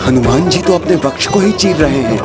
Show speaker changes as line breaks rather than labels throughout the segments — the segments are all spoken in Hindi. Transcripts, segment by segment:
हनुमान जी तो अपने वक्ष को ही चीर रहे हैं।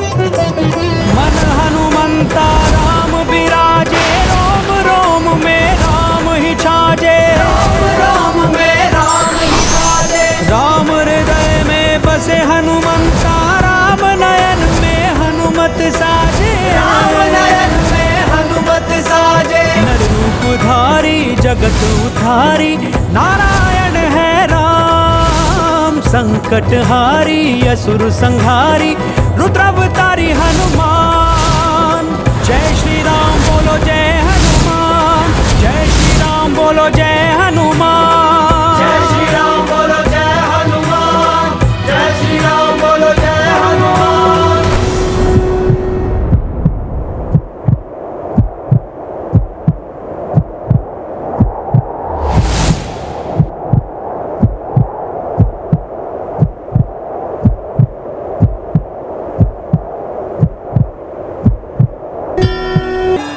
मन हनुमंता राम विराजे, रोम रोम में राम ही छाजे, रोम रोम में राम ही छाजे। राम हृदय में बसे हनुमंता, राम नयन में हनुमत साजे, राम नयन में हनुमत साजे। नर रूप धारी जगत उधारी, नारायण है राम। संकट हारी असुर संहारी, रुद्रावतारी हनुमान। जय श्री राम बोलो जय हनुमान, जय श्री राम बोलो जय हनुमान, जय श्री राम बोलो जय हनुमान, जय श्री राम बोलो जय हनुमान।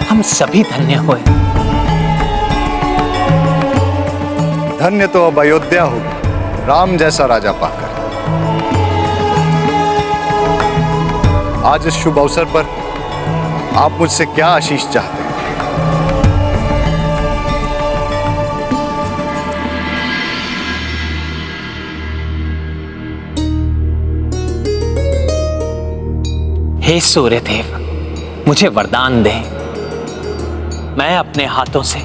हम सभी धन्य हुए।
धन्य तो अब अयोध्या होगी राम जैसा राजा पाकर। आज इस शुभ अवसर पर आप मुझसे क्या आशीष चाहते हैं?
हे सूर्यदेव, मुझे वरदान दें। मैं अपने हाथों से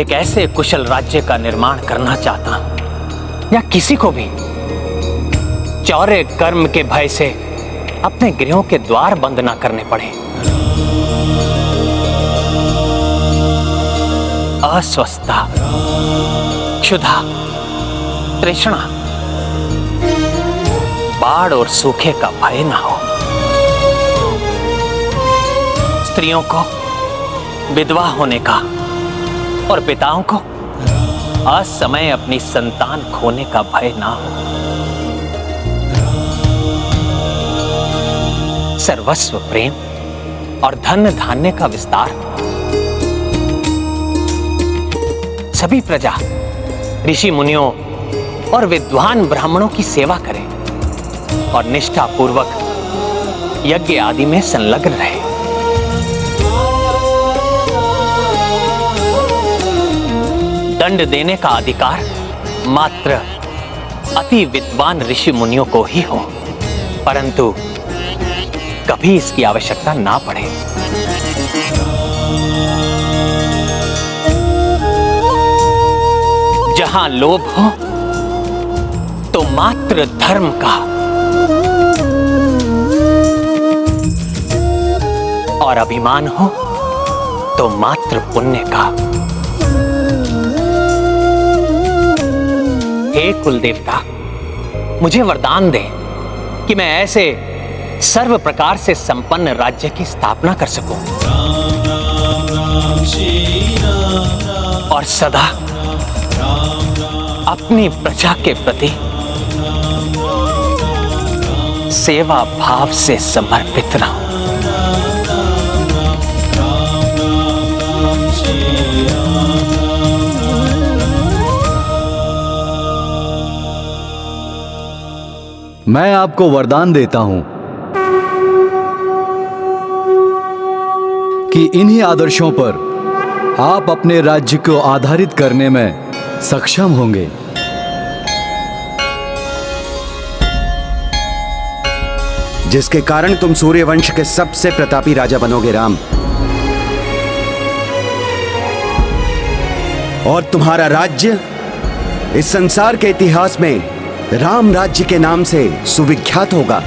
एक ऐसे कुशल राज्य का निर्माण करना चाहता हूं, या किसी को भी चौरे कर्म के भय से अपने गृहों के द्वार बंद ना करने पड़े। अस्वस्थता, क्षुधा, तृष्णा, बाढ़ और सूखे का भय ना हो। स्त्रियों को विधवा होने का और पिताओं को असमय अपनी संतान खोने का भय ना हो। सर्वस्व प्रेम और धन धान्य का विस्तार। सभी प्रजा ऋषि मुनियों और विद्वान ब्राह्मणों की सेवा करें और निष्ठापूर्वक यज्ञ आदि में संलग्न रहे। दंड देने का अधिकार मात्र अति विद्वान ऋषि मुनियों को ही हो, परंतु कभी इसकी आवश्यकता ना पड़े। जहां लोभ हो तो मात्र धर्म का, और अभिमान हो तो मात्र पुण्य का। हे कुल देवता, मुझे वरदान दे कि मैं ऐसे सर्व प्रकार से संपन्न राज्य की स्थापना कर सकूं और सदा अपनी प्रजा के प्रति सेवा भाव से समर्पित रहूं।
मैं आपको वरदान देता हूं कि इन्हीं आदर्शों पर आप अपने राज्य को आधारित करने में सक्षम होंगे।
जिसके कारण तुम सूर्यवंश के सबसे प्रतापी राजा बनोगे राम। और तुम्हारा राज्य इस संसार के इतिहास में राम राज्य के नाम से सुविख्यात होगा।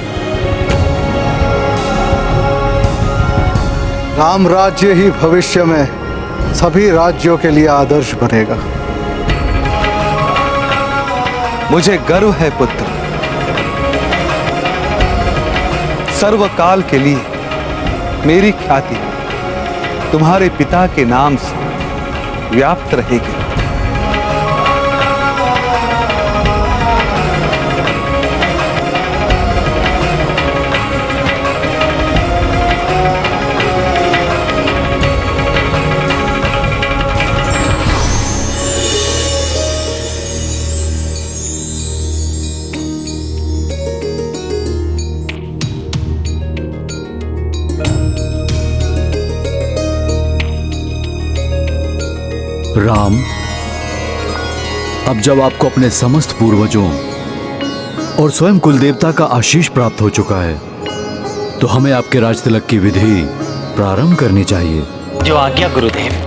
राम राज्य ही भविष्य में सभी राज्यों के लिए आदर्श बनेगा।
मुझे गर्व है पुत्र, सर्वकाल के लिए मेरी ख्याति तुम्हारे पिता के नाम से व्याप्त रहेगी।
राम, अब जब आपको अपने समस्त पूर्वजों और स्वयं कुल देवता का आशीष प्राप्त हो चुका है, तो हमें आपके राज तिलक की विधि प्रारंभ करनी चाहिए।
जो आज्ञा गुरुदेव।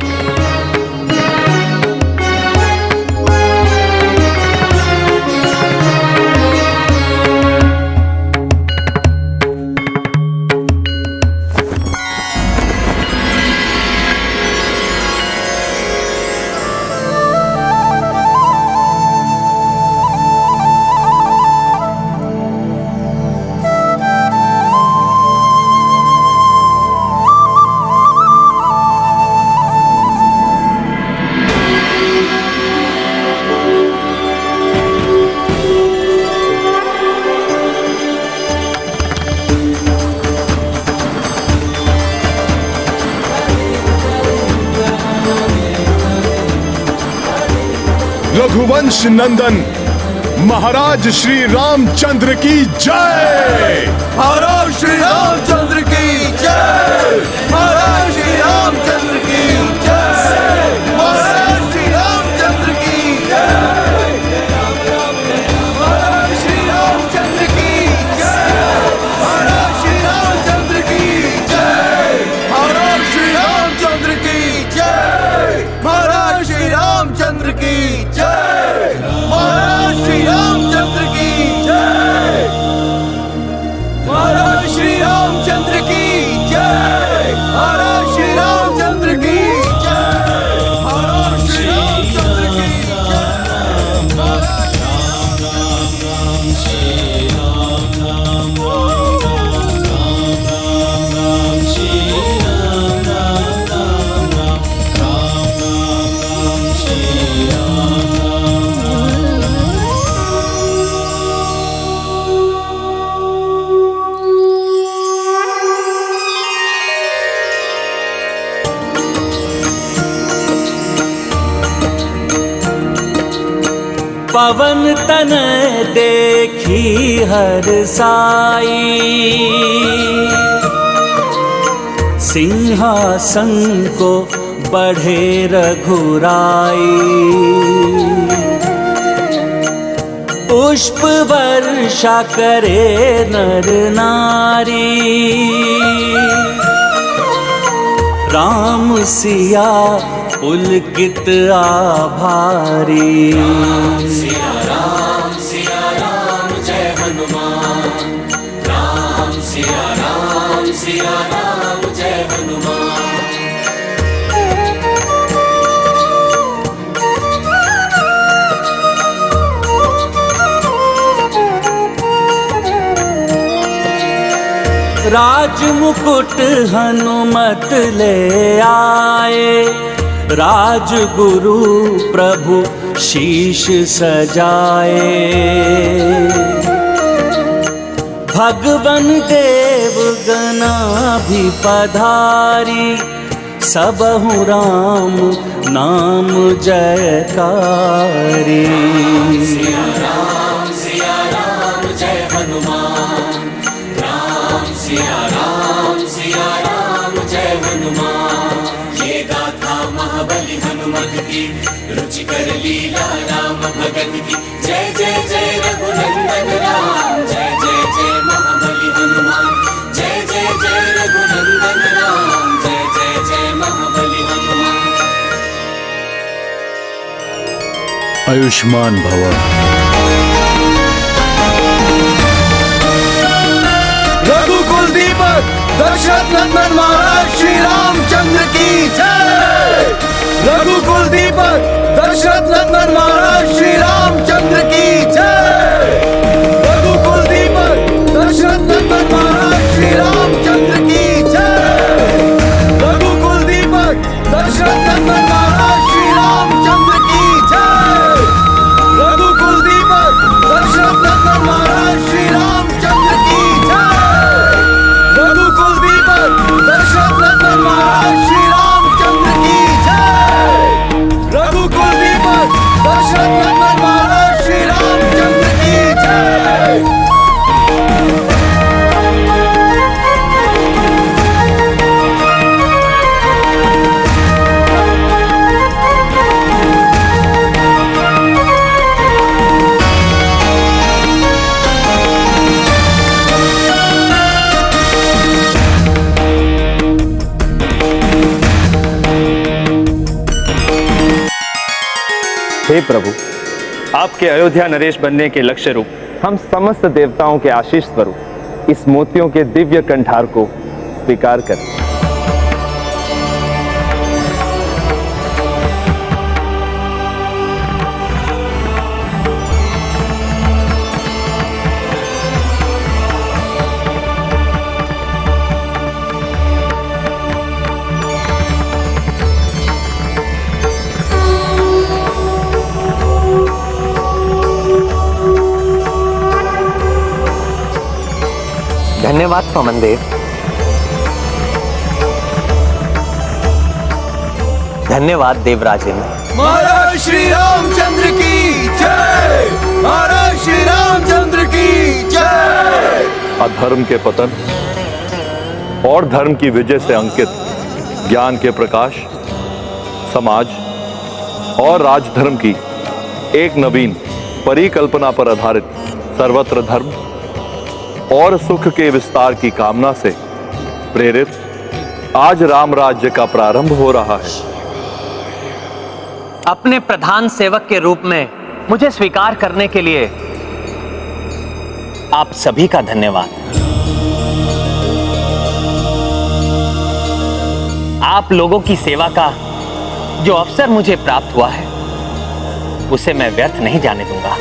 रघुवंश नंदन महाराज श्री रामचंद्र की जय।
महाराज श्री रामचंद्र की जय। महाराज श्री रामचंद्र की जय। महाराज श्री रामचंद्र की जय। महाराज श्री रामचंद्र की जय। महाराज श्री रामचंद्र की जय। महाराज श्री रामचंद्र की जय। महाराज श्री रामचंद्र की जय। महाराज श्री रामचंद्र की जय। महाराज श्री रामचंद्र की जय। महाराज श्री रामचंद्र की जय। महाराज श्री रामचंद्र की
पवन तन देखी हर साई, सिंहासन को बढ़े रघुराई। पुष्प वर्षा करे नर नारी, राम सिया पुलकित आभारी।
सिया राम जय हनुमान। राम सिया राम जय हनुमान।
राज मुकुट हनुमत ले आए, राजगुरु प्रभु शीश सजाए। भगवन देव गना भी पधारी, सबहु राम नाम जयकारी।
सिया राम जय हनुमान। राम सिया राम जय हनुमान। ये गाथा महाबली हनुमत की, रुचिकर लीला राम भगत की। जय जय जय रघुनंदन राम। जय जय जय महाबली हनुमान। जय जय जय रघुनंदन राम। जय जय जय महाबली हनुमान।
आयुष्मान भव।
रघुकुल दीपक दशरथ नंदन महाराज श्री रामचंद्र की जय। रघुकुल दीपक दशरथ नंदन महाराज श्री रामचंद्र की जय। रघुकुल दीपक दशरथ नंदन महाराज श्री रामचंद्र की जय। रघुकुल दीपक दशरथ नंदन महाराज श्री रामचंद्र की जय। रघुकुल दीपक दशरथ नंदन महाराज श्री रामचंद्र की जय। रघुकुल दीपक दशरथ नंदन महाराज श्री रामचंद्र की जय। रघुकुल दीपक दशरथ नंदन
हे प्रभु, आपके अयोध्या नरेश बनने के लक्ष्य रूप हम समस्त देवताओं के आशीष स्वरूप इस मोतियों के दिव्य कंठार को स्वीकार करें।
धन्यवाद पवन देव। धन्यवाद देवराजेंद्र।
महाराज श्री रामचंद्र की जय। महाराज श्री रामचंद्र की जय।
अधर्म के पतन और धर्म की विजय से अंकित ज्ञान के प्रकाश, समाज और राजधर्म की एक नवीन परिकल्पना पर आधारित सर्वत्र धर्म और सुख के विस्तार की कामना से प्रेरित आज राम राज्य का प्रारंभ हो रहा है।
अपने प्रधान सेवक के रूप में मुझे स्वीकार करने के लिए आप सभी का धन्यवाद। आप लोगों की सेवा का जो अवसर मुझे प्राप्त हुआ है उसे मैं व्यर्थ नहीं जाने दूंगा।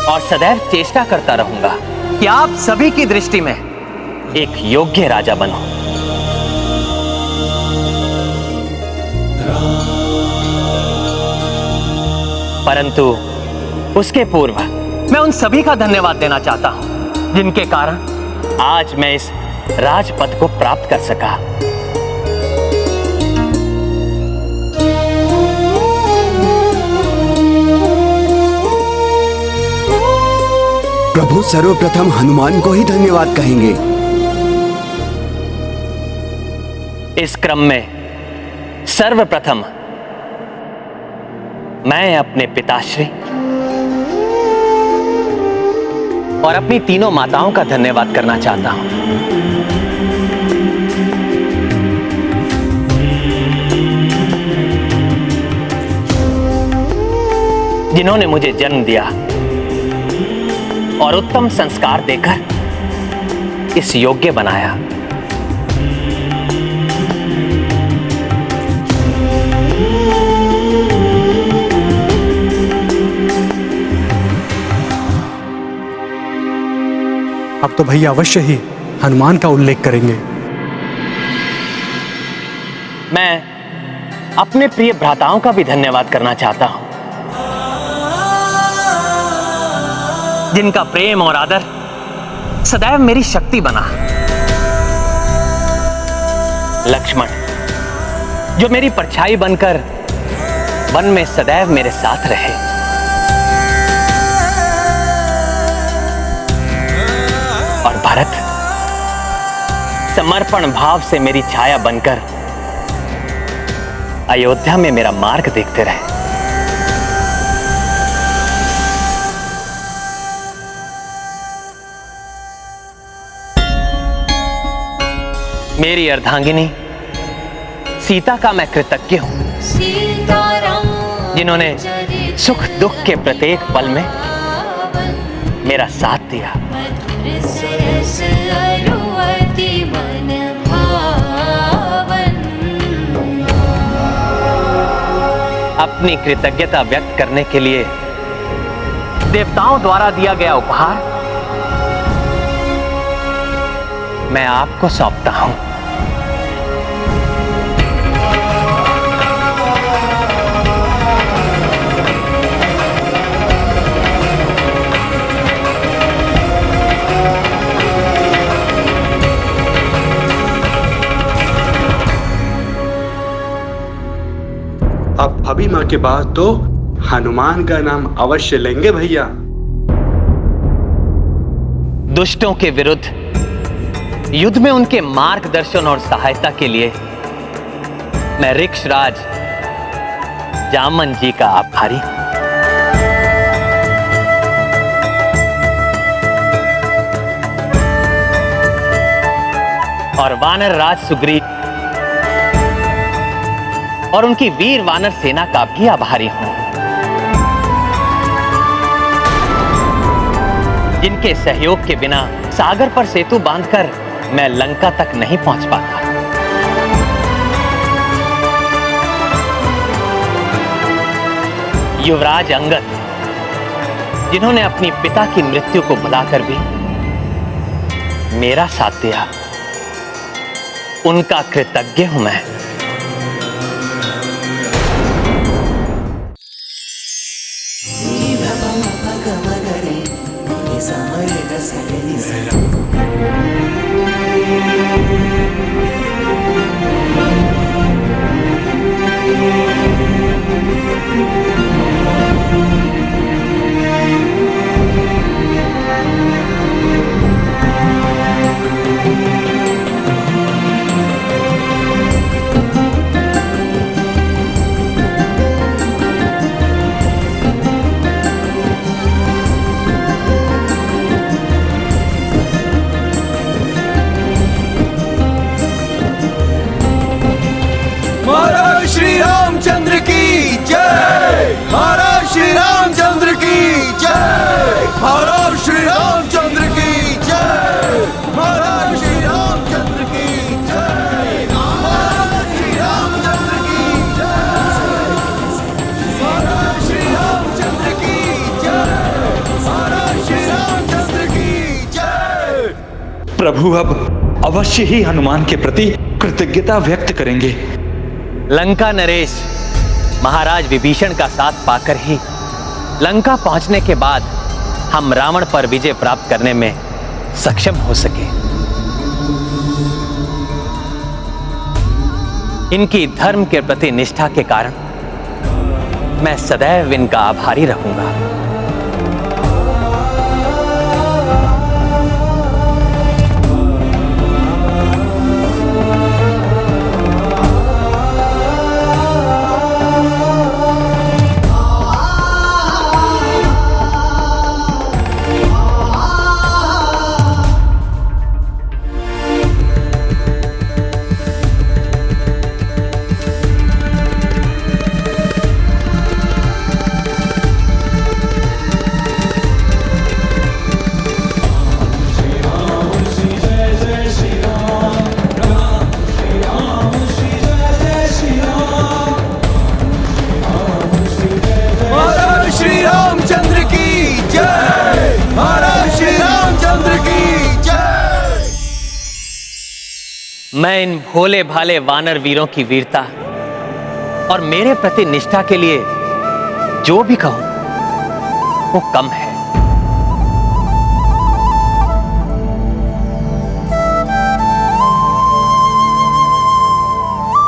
और सदैव चेष्टा करता रहूंगा कि आप सभी की दृष्टि में एक योग्य राजा बनो। परंतु उसके पूर्व मैं उन सभी का धन्यवाद देना चाहता हूं जिनके कारण आज मैं इस राजपद को प्राप्त कर सका।
प्रभु सर्वप्रथम हनुमान को ही धन्यवाद कहेंगे।
इस क्रम में सर्वप्रथम मैं अपने पिताश्री और अपनी तीनों माताओं का धन्यवाद करना चाहता हूं, जिन्होंने मुझे जन्म दिया और उत्तम संस्कार देकर इस योग्य बनाया।
अब तो भैया अवश्य ही हनुमान का उल्लेख करेंगे।
मैं अपने प्रिय भ्राताओं का भी धन्यवाद करना चाहता हूं, जिनका प्रेम और आदर सदैव मेरी शक्ति बना। लक्ष्मण, जो मेरी परछाई बनकर वन में सदैव मेरे साथ रहे। और भरत, समर्पण भाव से मेरी छाया बनकर अयोध्या में मेरा मार्ग देखते रहे। मेरी अर्धांगिनी सीता का मैं कृतज्ञ हूं, जिन्होंने सुख दुख के प्रत्येक पल में मेरा साथ दिया। अपनी कृतज्ञता व्यक्त करने के लिए देवताओं द्वारा दिया गया उपहार मैं आपको सौंपता हूं।
अब भाभी माँ के बाद तो हनुमान का नाम अवश्य लेंगे भैया।
दुष्टों के विरुद्ध युद्ध में उनके मार्गदर्शन और सहायता के लिए मैं ऋक्षराज जामन जी का आभारी हूं। और वानर राज सुग्रीव और उनकी वीर वानर सेना का भी आभारी हूं, जिनके सहयोग के बिना सागर पर सेतु बांधकर मैं लंका तक नहीं पहुंच पाता। युवराज अंगद, जिन्होंने अपनी पिता की मृत्यु को भुलाकर भी मेरा साथ दिया, उनका कृतज्ञ हूं मैं।
महाराज श्री रामचंद्र की जय। महाराज श्री रामचंद्र की जय। महाराज श्री रामचंद्र की जय। महाराज श्री रामचंद्र की जय। महाराज श्री रामचंद्र की जय। महाराज श्री रामचंद्र की जय। महाराज श्री रामचंद्र की जय।
प्रभु अब अवश्य ही हनुमान के प्रति कृतज्ञता व्यक्त करेंगे।
लंका नरेश महाराज विभीषण का साथ पाकर ही लंका पहुंचने के बाद हम रावण पर विजय प्राप्त करने में सक्षम हो सके। इनकी धर्म के प्रति निष्ठा के कारण मैं सदैव इनका आभारी रहूंगा। मैं इन भोले भाले वानर वीरों की वीरता और मेरे प्रति निष्ठा के लिए जो भी कहूं वो कम है।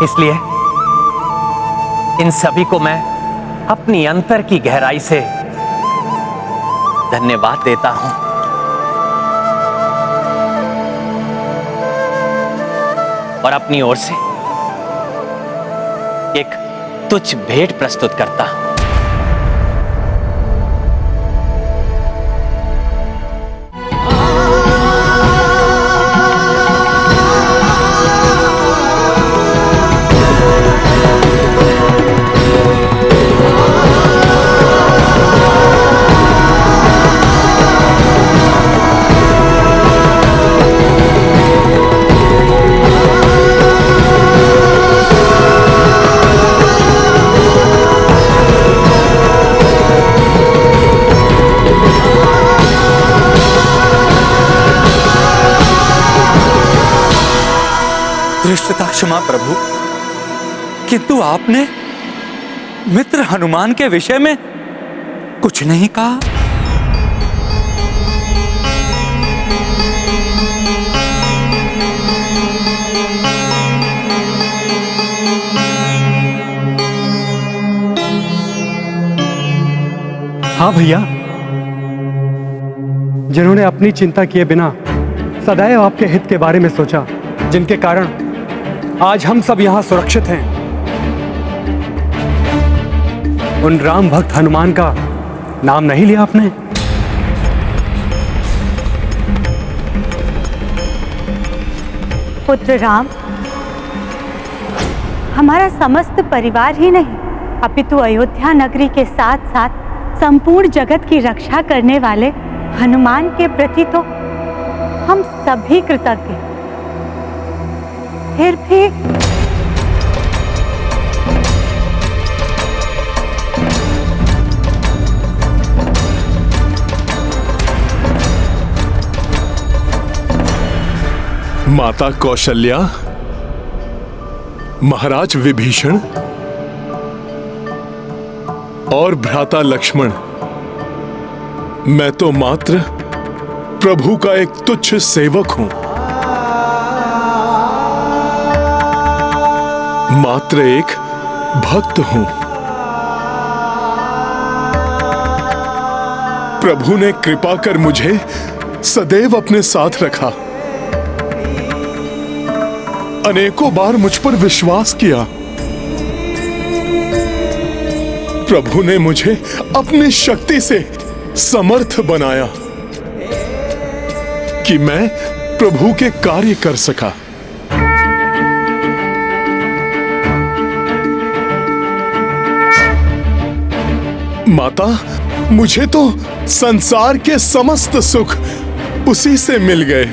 इसलिए इन सभी को मैं अपनी अंतर की गहराई से धन्यवाद देता हूं। और अपनी ओर से एक तुच्छ भेंट प्रस्तुत करता हूं।
धृष्टता क्षमा प्रभु, किंतु आपने मित्र हनुमान के विषय में कुछ नहीं कहा।
हाँ भैया, जिन्होंने अपनी चिंता किए बिना सदैव आपके हित के बारे में सोचा, जिनके कारण आज हम सब यहां सुरक्षित हैं, उन राम भक्त हनुमान का नाम नहीं लिया आपने?
पुत्र राम, हमारा समस्त परिवार ही नहीं अपितु अयोध्या नगरी के साथ साथ संपूर्ण जगत की रक्षा करने वाले हनुमान के प्रति तो हम सभी कृतज्ञ। फिर भी
माता कौशल्या, महाराज विभीषण और भ्राता लक्ष्मण, मैं तो मात्र प्रभु का एक तुच्छ सेवक हूं, मात्र एक भक्त हूं। प्रभु ने कृपा कर मुझे सदैव अपने साथ रखा, अनेकों बार मुझ पर विश्वास किया। प्रभु ने मुझे अपनी शक्ति से समर्थ बनाया कि मैं प्रभु के कार्य कर सका। माता, मुझे तो संसार के समस्त सुख उसी से मिल गए।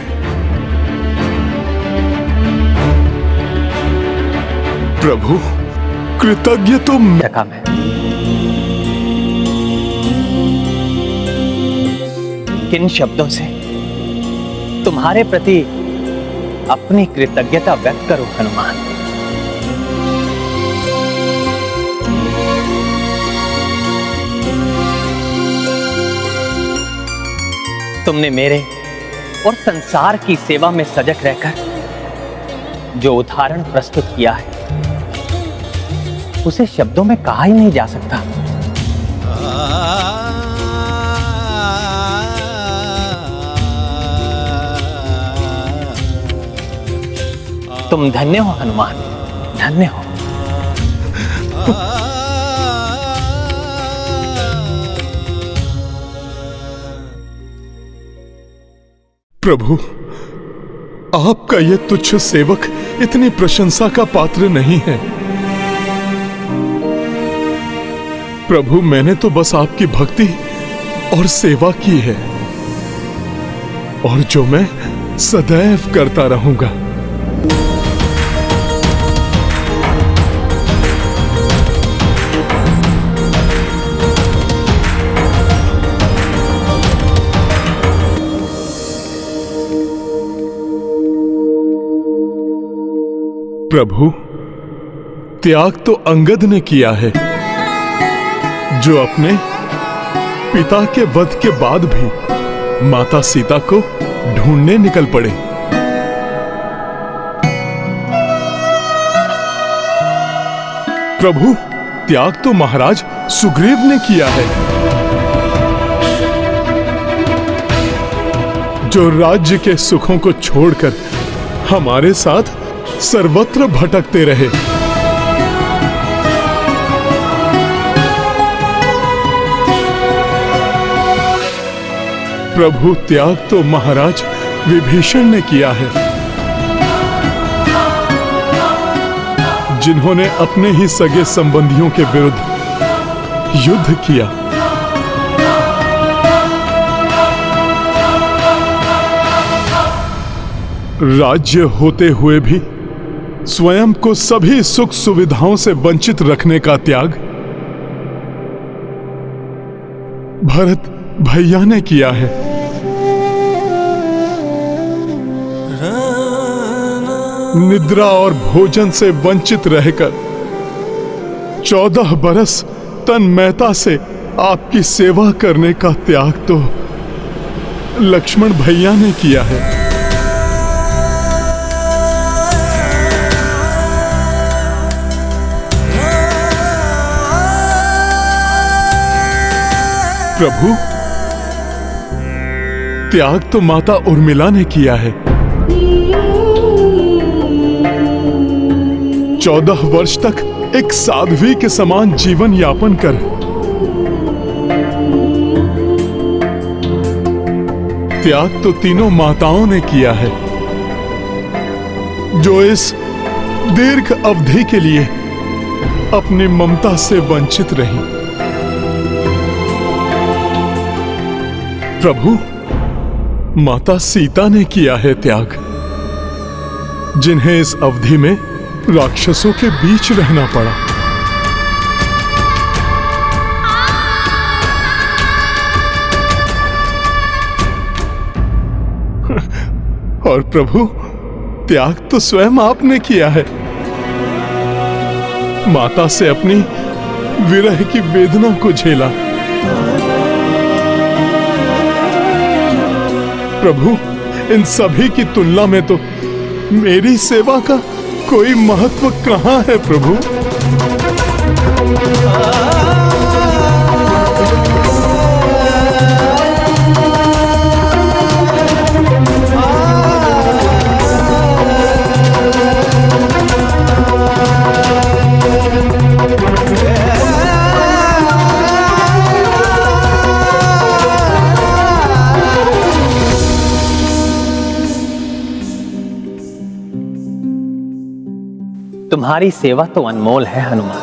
प्रभु, कृतज्ञ तो मैं।
किन शब्दों से तुम्हारे प्रति अपनी कृतज्ञता व्यक्त करूं हनुमान। तुमने मेरे और संसार की सेवा में सजग रहकर जो उदाहरण प्रस्तुत किया है उसे शब्दों में कहा ही नहीं जा सकता। तुम धन्य हो हनुमान, धन्य हो।
प्रभु, आपका यह तुच्छ सेवक इतनी प्रशंसा का पात्र नहीं है। प्रभु, मैंने तो बस आपकी भक्ति और सेवा की है, और जो मैं सदैव करता रहूंगा। प्रभु, त्याग तो अंगद ने किया है, जो अपने पिता के वध के बाद भी माता सीता को ढूंढने निकल पड़े। प्रभु, त्याग तो महाराज सुग्रीव ने किया है, जो राज्य के सुखों को छोड़कर हमारे साथ सर्वत्र भटकते रहे। प्रभु, त्याग तो महाराज विभीषण ने किया है, जिन्होंने अपने ही सगे संबंधियों के विरुद्ध युद्ध किया। राज्य होते हुए भी स्वयं को सभी सुख सुविधाओं से वंचित रखने का त्याग भरत भैया ने किया है। निद्रा और भोजन से वंचित रहकर 14 बरस तन्मयता से आपकी सेवा करने का त्याग तो लक्ष्मण भैया ने किया है। प्रभु, त्याग तो माता उर्मिला ने किया है। 14 वर्ष तक एक साध्वी के समान जीवन यापन कर त्याग तो तीनों माताओं ने किया है, जो इस दीर्घ अवधि के लिए अपनी ममता से वंचित रही। प्रभु, माता सीता ने किया है त्याग, जिन्हें इस अवधि में राक्षसों के बीच रहना पड़ा। और प्रभु, त्याग तो स्वयं आपने किया है। माता से अपनी विरह की वेदना को झेला। प्रभु, इन सभी की तुलना में तो मेरी सेवा का कोई महत्व कहां है प्रभु?
तुम्हारी सेवा तो अनमोल है हनुमान।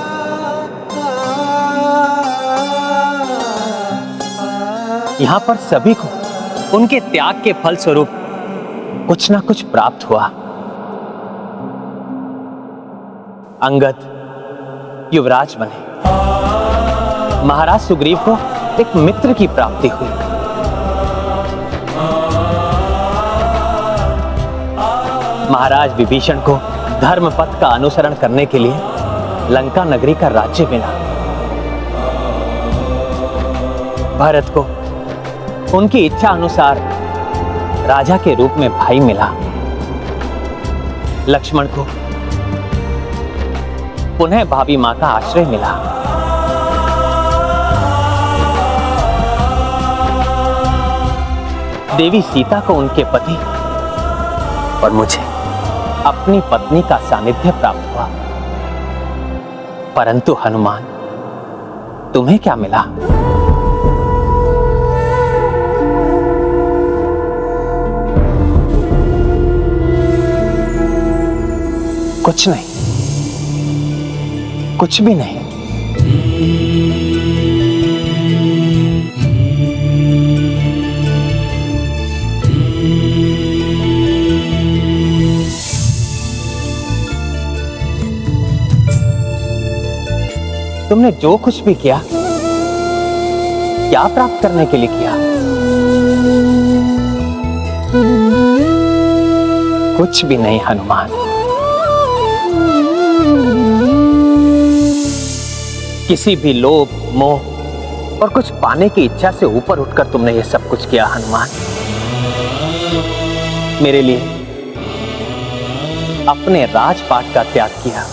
यहां पर सभी को उनके त्याग के फल स्वरूप कुछ ना कुछ प्राप्त हुआ। अंगद युवराज बने, महाराज सुग्रीव को एक मित्र की प्राप्ति हुई, महाराज विभीषण को धर्म पथ का अनुसरण करने के लिए लंका नगरी का राज्य मिला, भरत को उनकी इच्छा अनुसार राजा के रूप में भाई मिला, लक्ष्मण को पुनः भाभी मां का आश्रय मिला, देवी सीता को उनके पति और मुझे अपनी पत्नी का सानिध्य प्राप्त हुआ। परंतु हनुमान, तुम्हें क्या मिला? कुछ नहीं, कुछ भी नहीं। तुमने जो कुछ भी किया, क्या प्राप्त करने के लिए किया? कुछ भी नहीं हनुमान। किसी भी लोभ, मोह और कुछ पाने की इच्छा से ऊपर उठकर तुमने ये सब कुछ किया हनुमान। मेरे लिए अपने राजपाट का त्याग किया,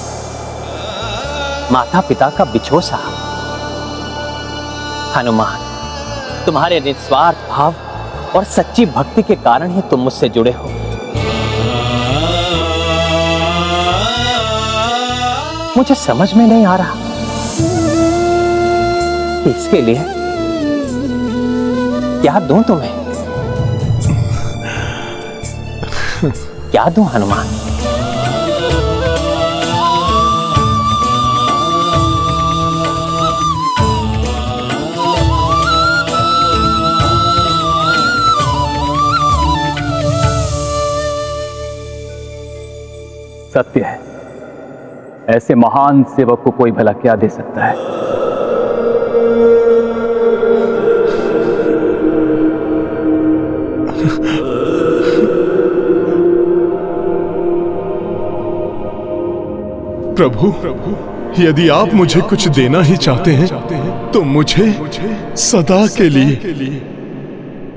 माता पिता का बिछोह सहा। हनुमान, तुम्हारे निस्वार्थ भाव और सच्ची भक्ति के कारण ही तुम मुझसे जुड़े हो। मुझे समझ में नहीं आ रहा कि इसके लिए क्या दूं तुम्हें, क्या दूं हनुमान?
सत्य है, ऐसे महान सेवक को कोई भला क्या दे सकता है।
प्रभु, यदि आप मुझे कुछ देना ही चाहते हैं तो मुझे सदा के लिए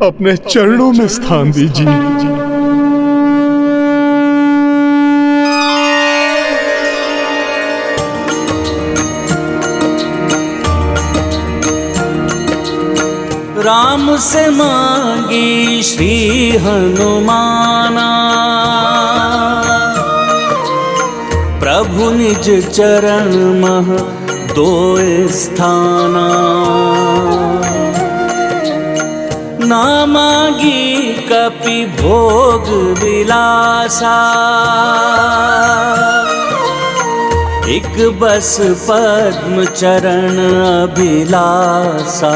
अपने चरणों में स्थान दीजिए।
राम से मांगी श्री हनुमाना, प्रभु निज चरण मह दोय स्थाना। ना मांगी कपि भोग विलासा, एक बस पद्म चरण अभिलाषा।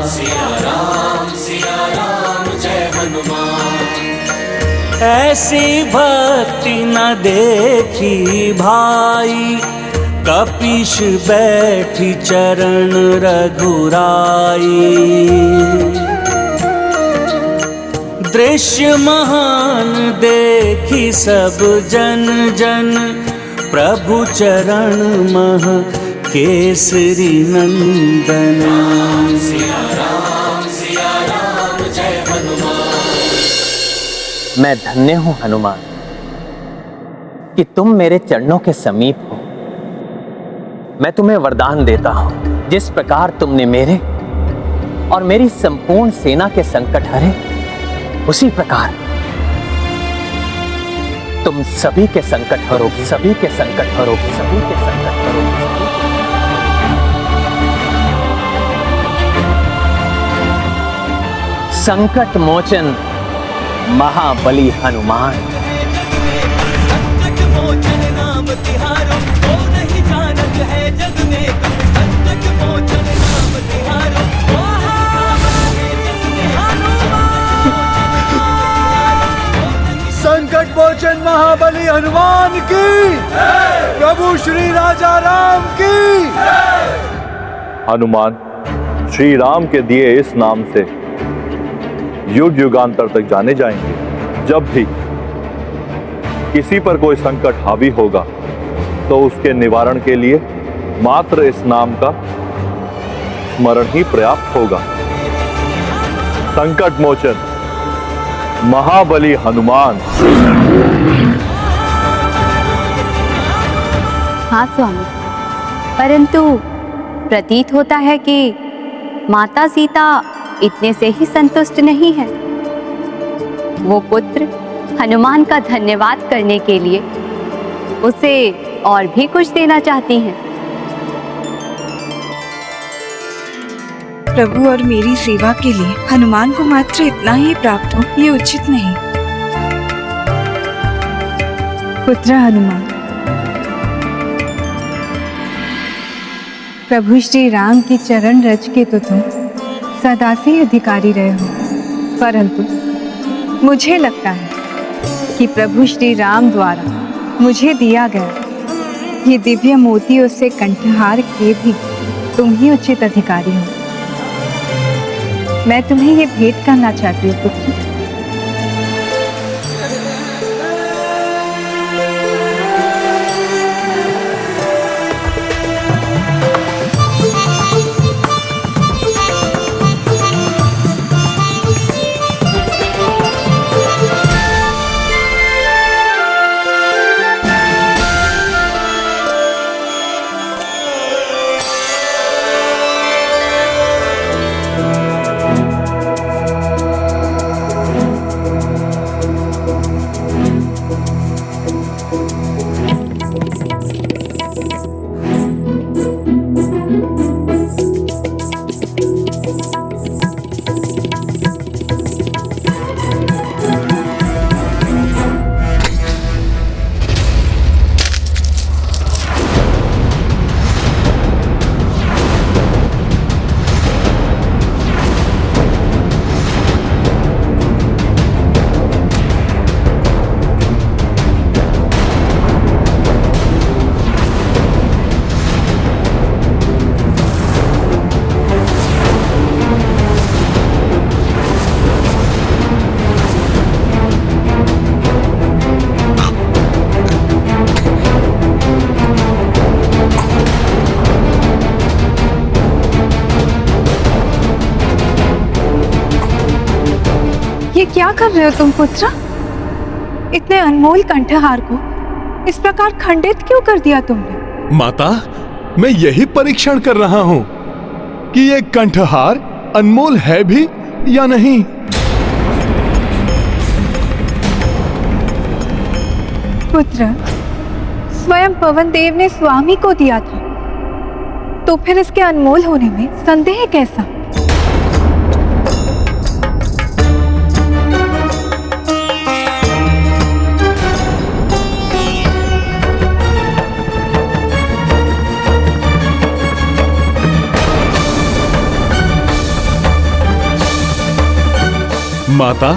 सिया राम जय हनुमान। ऐसी भक्ति न देखी भाई, कपीश बैठी चरण रघुराई। दृश्य महान देखी सब जन जन, प्रभु चरण मह केसरी नंदन। सिया राम जय हनुमान।
मैं धन्य हूं हनुमान कि तुम मेरे चरणों के समीप हो। मैं तुम्हें वरदान देता हूं, जिस प्रकार तुमने मेरे और मेरी संपूर्ण सेना के संकट हरे, उसी प्रकार तुम सभी के संकट हरोगे, सभी के संकट हरोगे, सभी के संकट हरोगे। संकट मोचन महाबली हनुमान।
संकट मोचन नाम तिहारो, को नहीं जानत है जग में कभी। संकट मोचन नाम तिहारो,
संकट मोचन महाबली हनुमान की, प्रभु श्री राजा राम की।
हनुमान श्री राम के दिए इस नाम से युग युगांतर तक जाने जाएंगे। जब भी किसी पर कोई संकट हावी होगा तो उसके निवारण के लिए मात्र इस नाम का स्मरण ही पर्याप्त होगा। संकट मोचन महाबली हनुमान।
हाँ स्वामी, परंतु प्रतीत होता है कि माता सीता इतने से ही संतुष्ट नहीं है। वो पुत्र हनुमान का धन्यवाद करने के लिए उसे और भी कुछ देना चाहती हैं।
प्रभु और मेरी सेवा के लिए हनुमान को मात्र इतना ही प्राप्त हो, ये उचित नहीं। पुत्र हनुमान, प्रभु श्री राम की चरण रज के तो तुम सदा से अधिकारी रहे हो, परंतु मुझे लगता है कि प्रभु श्री राम द्वारा मुझे दिया गया ये दिव्य मोतियों से कंठहार के भी तुम ही उचित अधिकारी हो। मैं तुम्हें ये भेंट करना चाहती हूँ पुत्र। क्या कर रहे हो तुम पुत्र? इतने अनमोल कंठहार को इस प्रकार खंडित क्यों कर दिया तुमने?
माता, मैं यही परीक्षण कर रहा हूं कि ये कंठहार अनमोल है भी या नहीं।
पुत्र, स्वयं पवन देव ने स्वामी को दिया था, तो फिर इसके अनमोल होने में संदेह कैसा?
माता,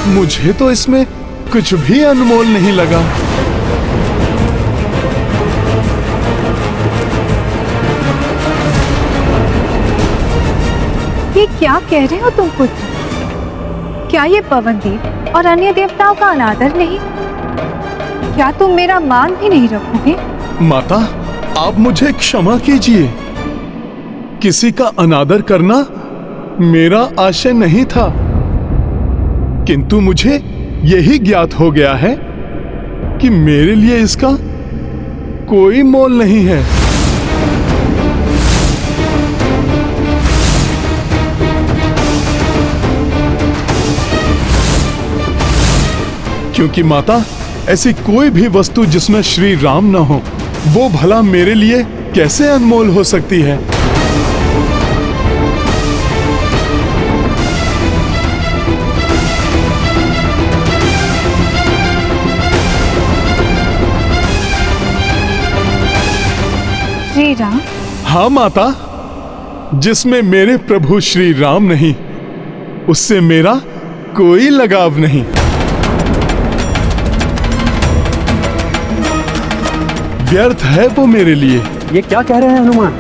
मुझे तो इसमें कुछ भी अनमोल नहीं लगा।
ये क्या कह रहे हो तुम पुत्र? क्या ये पवनदीप और अन्य देवताओं का अनादर नहीं? क्या तुम मेरा मान भी नहीं रखोगे?
माता, आप मुझे क्षमा कीजिए। किसी का अनादर करना मेरा आशय नहीं था, किंतु मुझे यही ज्ञात हो गया है कि मेरे लिए इसका कोई मोल नहीं है। क्योंकि माता, ऐसी कोई भी वस्तु जिसमें श्री राम न हो, वो भला मेरे लिए कैसे अनमोल हो सकती है?
श्री राम?
हाँ माता, जिसमें मेरे प्रभु श्री राम नहीं, उससे मेरा कोई लगाव नहीं। व्यर्थ है वो मेरे लिए।
ये क्या कह रहे हैं हनुमान?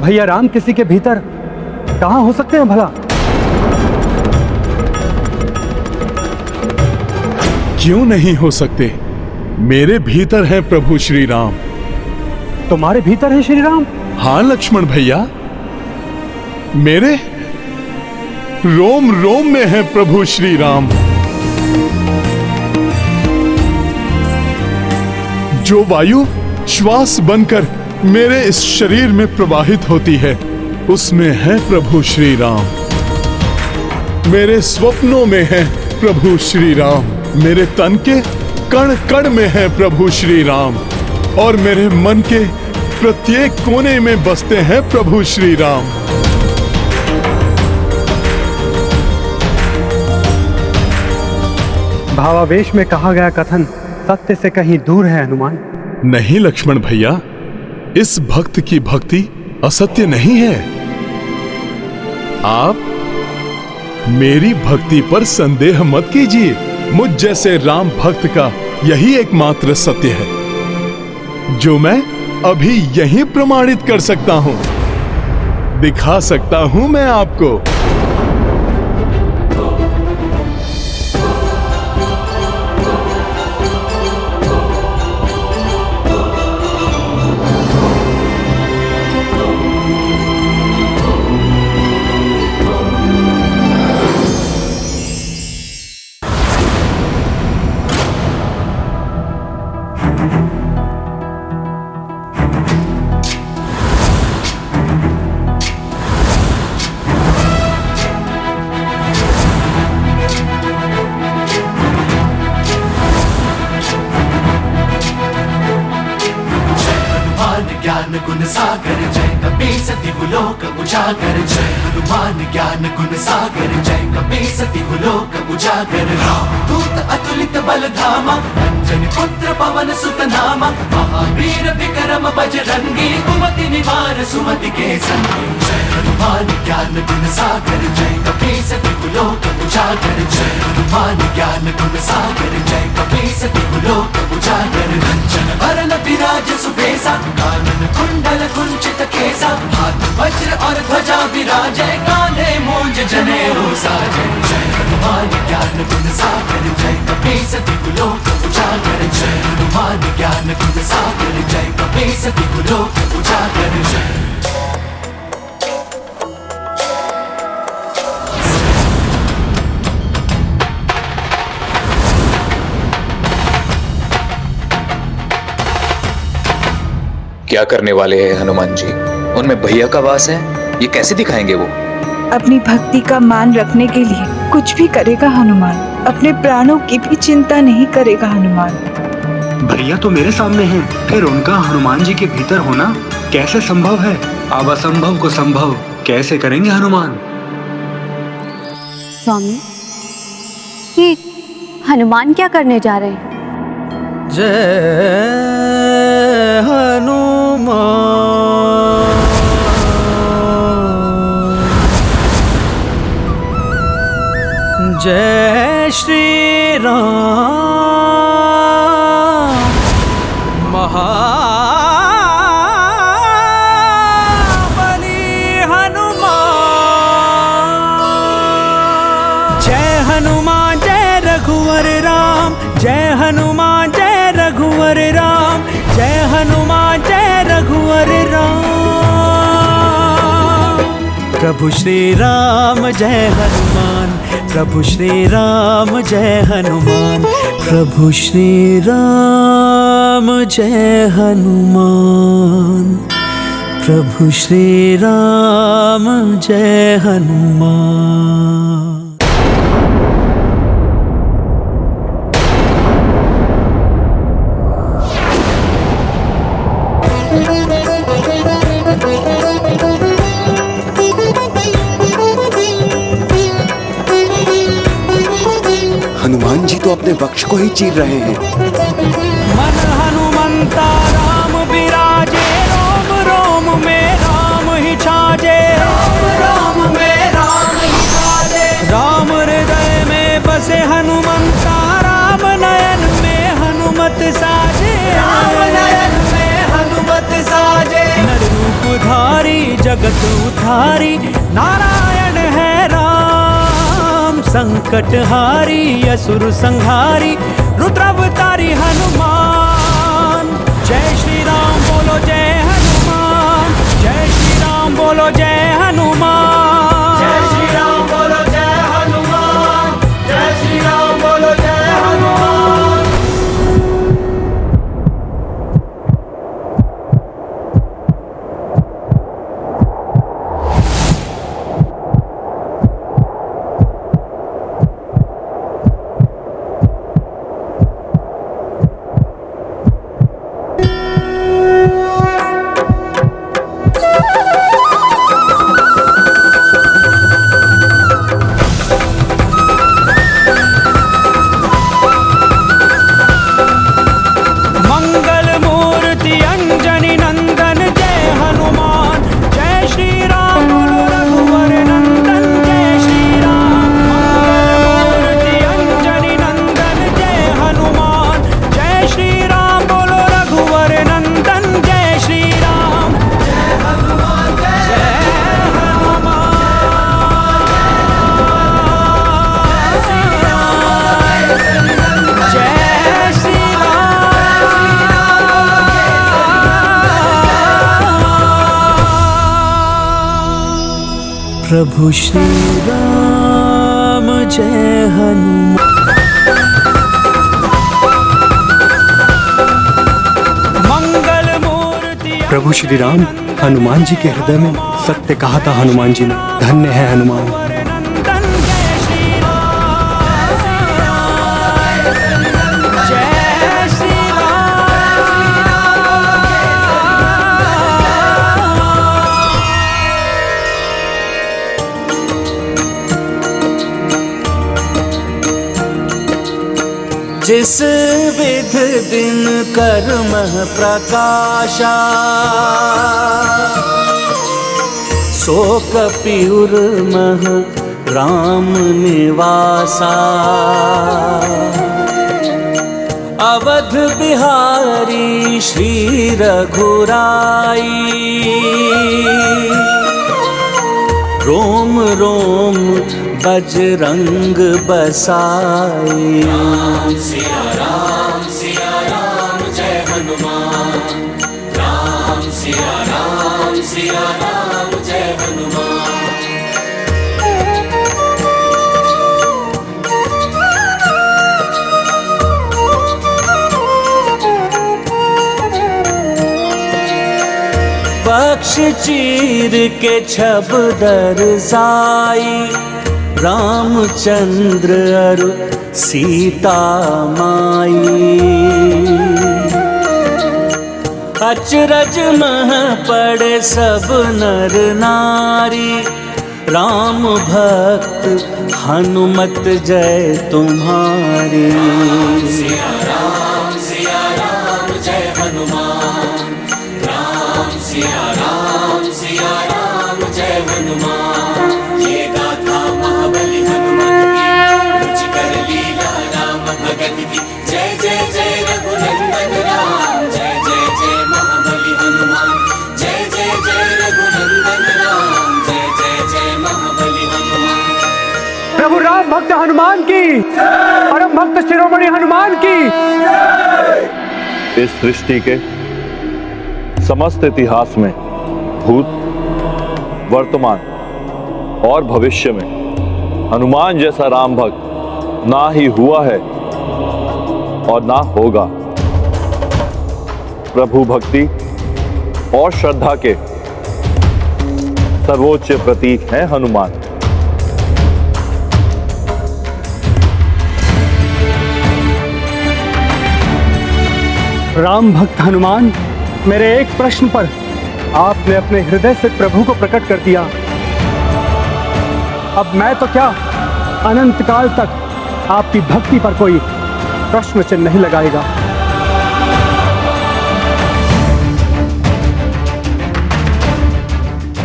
भैया राम किसी के भीतर कहाँ हो सकते हैं भला?
क्यों नहीं हो सकते? मेरे भीतर है प्रभु श्री राम।
तुम्हारे भीतर है श्री राम?
हाँ लक्ष्मण भैया, मेरे रोम रोम में है प्रभु श्री राम। जो वायु श्वास बनकर मेरे इस शरीर में प्रवाहित होती है, उसमें है प्रभु श्री राम। मेरे स्वप्नों में है प्रभु श्री राम। मेरे तन के कण कण में है प्रभु श्री राम, और मेरे मन के प्रत्येक कोने में बसते हैं प्रभु श्री राम।
भावावेश में कहा गया कथन सत्य से कहीं दूर है हनुमान।
नहीं लक्ष्मण भैया, इस भक्त की भक्ति असत्य नहीं है। आप मेरी भक्ति पर संदेह मत कीजिए। मुझ जैसे राम भक्त का यही एकमात्र सत्य है, जो मैं अभी यहीं प्रमाणित कर सकता हूं, दिखा सकता हूं मैं आपको।
गुण सागर जय कपीसति लोक उजागर। जय हनुमान ज्ञान गुण सागर जय कपीसति लोक उजागर। दूत अतुलित बल धामा, अंजनी पुत्र पवन सुत नामा। महावीर विक्रम बजरंगी, कुमति निवार सुमति के संगी। जय हनुमान ज्ञान गुण सागर जय कपीसति लोक उजागर। जय हनुमान ज्ञान गुण सागर जय कपीसति लोक उजागर। कंचन वरन विराज सुबेसा, कानन कुंडल कुंचित केसा। हाथ वज्र और ध्वजा विराजे, कांधे मूंज जनेऊ साजे। जय हनुमान ज्ञान गुण सागर जय कपीसति लोक उजागर। जय हनुमान ज्ञान गुण सागर जय कपीसति लोक उजागर। जय
क्या करने वाले हैं हनुमान जी? उनमें भैया का वास है, ये कैसे दिखाएंगे वो?
अपनी भक्ति का मान रखने के लिए कुछ भी करेगा हनुमान। अपने प्राणों की भी चिंता नहीं करेगा हनुमान।
भैया तो मेरे सामने हैं, फिर उनका हनुमान जी के भीतर होना कैसे संभव है? अब असंभव को संभव कैसे करेंगे हनुमान?
स्वामी, ये हनुमान क्या करने जा रहे हैं?
जय हनुमान। जय श्री राम महाबली हनुमान। जय हनुमान जय रघुवर राम, जय हनुमान जय रघुवर राम, जय हनुमान जय रघुवर राम। प्रभु श्री राम जय हनुमान, प्रभु श्री राम जय हनुमान, प्रभु श्री राम जय हनुमान, प्रभु श्री राम जय हनुमान।
हनुमान जी तो अपने वक्ष को ही चीर रहे हैं।
मन हनुमंता राम विराजे, रोम रोम में राम ही छाजे, रोम रोम में राम ही छाजे। राम हृदय में बसे हनुमंता, राम नयन में हनुमत साजे, राम नयन में हनुमत साजे। नर रूप धारी जगत उधारी, नारायण है राम संकट हारी, असुर संहारी, रुद्रावतारी हनुमान। जय श्री राम बोलो जय हनुमान, जय श्री राम बोलो जय हनुमान, जय श्री राम बोलो जय हनुमान, जय श्री राम बोलो जय हनुमान। प्रभु श्री राम जय हनुमान।
प्रभु श्री राम हनुमान जी के हृदय में सत्य कहा था हनुमान जी ने। धन्य है हनुमान।
जिस विध दिन कर्म प्रकाशा, सो कपिउर मह राम निवासा। अवध बिहारी श्री रघुराई, रोम रोम बजरंग बसाई।
राम सिया राम जय हनुमान, राम सिया राम जय हनुमान।
पक्ष चीर के छब दरसाई, रामचंद्र अरु सीता माई। अचरज मह पड़े सब नर नारी, राम भक्त हनुमत जय तुम्हारी।
सिया राम जय हनुमान, राम सिया राम जय हनुमान। ये गाथा महाबली हनुमान की।
भक्त हनुमान की, परम भक्त शिरोमणि हनुमान की।
इस सृष्टि के समस्त इतिहास में भूत, वर्तमान और भविष्य में हनुमान जैसा राम भक्त ना ही हुआ है और ना होगा। प्रभु भक्ति और श्रद्धा के सर्वोच्च प्रतीक हैं हनुमान।
राम भक्त हनुमान, मेरे एक प्रश्न पर आपने अपने हृदय से प्रभु को प्रकट कर दिया। अब मैं तो क्या, अनंत काल तक आपकी भक्ति पर कोई प्रश्न चिन्ह नहीं लगाएगा।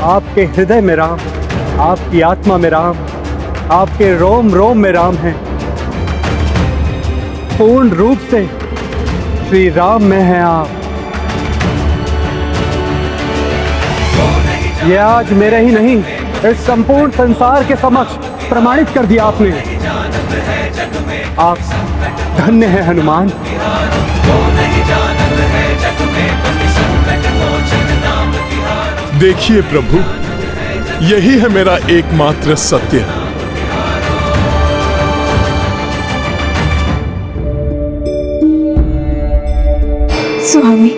आपके हृदय में राम, आपकी आत्मा में राम, आपके रोम रोम में राम है। पूर्ण रूप से श्री राम में हैं आप। ये आज मेरे ही नहीं, इस संपूर्ण संसार के समक्ष प्रमाणित कर दिया आपने। आप धन्य हैं हनुमान।
देखिए प्रभु, यही है मेरा एकमात्र सत्य।
स्वामी,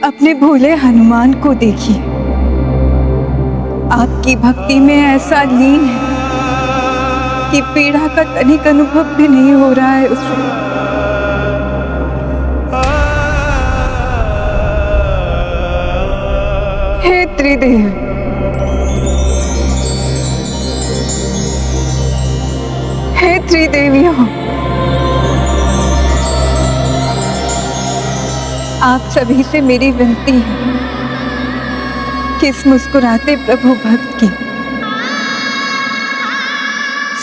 अपने भोले हनुमान को देखिए, आपकी भक्ति में ऐसा लीन है कि पीड़ा का तनिक अनुभव भी नहीं हो रहा है उसे। हे त्रिदेव, हे त्रिदेवियों, आप सभी से मेरी विनती है कि इस मुस्कुराते प्रभु भक्त की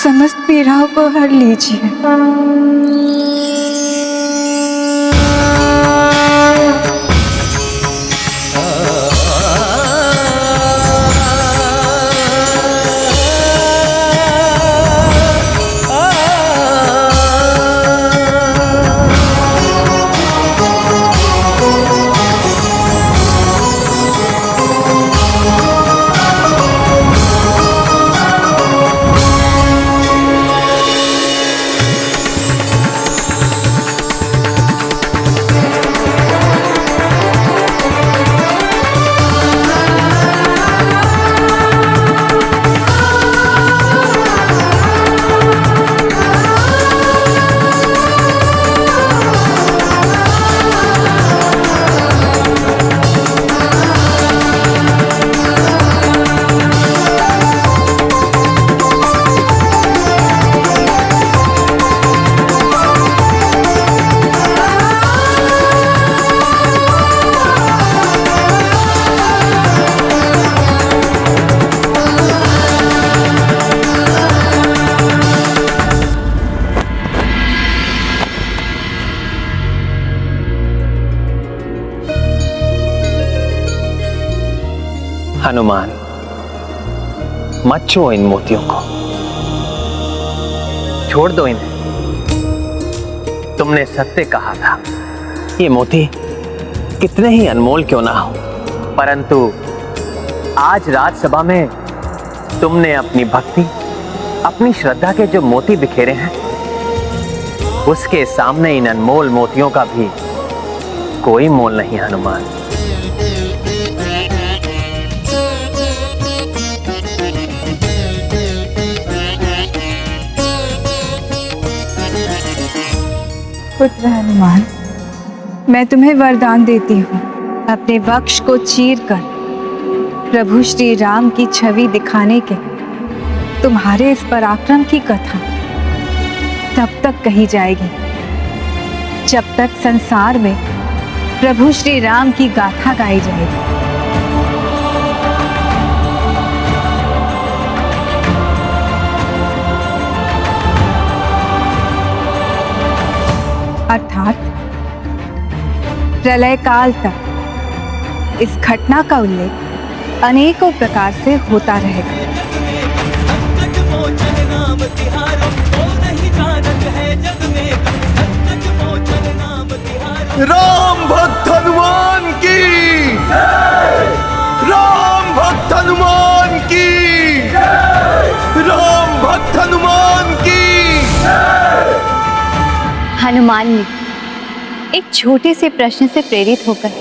समस्त पीड़ाओं को हर लीजिए।
हनुमान, मत छुओ इन मोतियों को, छोड़ दो इन्हें। तुमने सत्य कहा था, ये मोती कितने ही अनमोल क्यों ना हो, परंतु आज राजसभा में तुमने अपनी भक्ति, अपनी श्रद्धा के जो मोती बिखेरे हैं, उसके सामने इन अनमोल मोतियों का भी कोई मोल नहीं। हनुमान,
पुत्र हनुमान, मैं तुम्हें वरदान देती हूँ, अपने वक्ष को चीरकर प्रभु श्री राम की छवि दिखाने के तुम्हारे इस पराक्रम की कथा तब तक कही जाएगी जब तक संसार में प्रभु श्री राम की गाथा गाई जाएगी। अर्थात प्रलय काल तक इस घटना का उल्लेख अनेकों प्रकार से होता रहेगा।
हनुमान ने एक छोटे से प्रश्न से प्रेरित होकर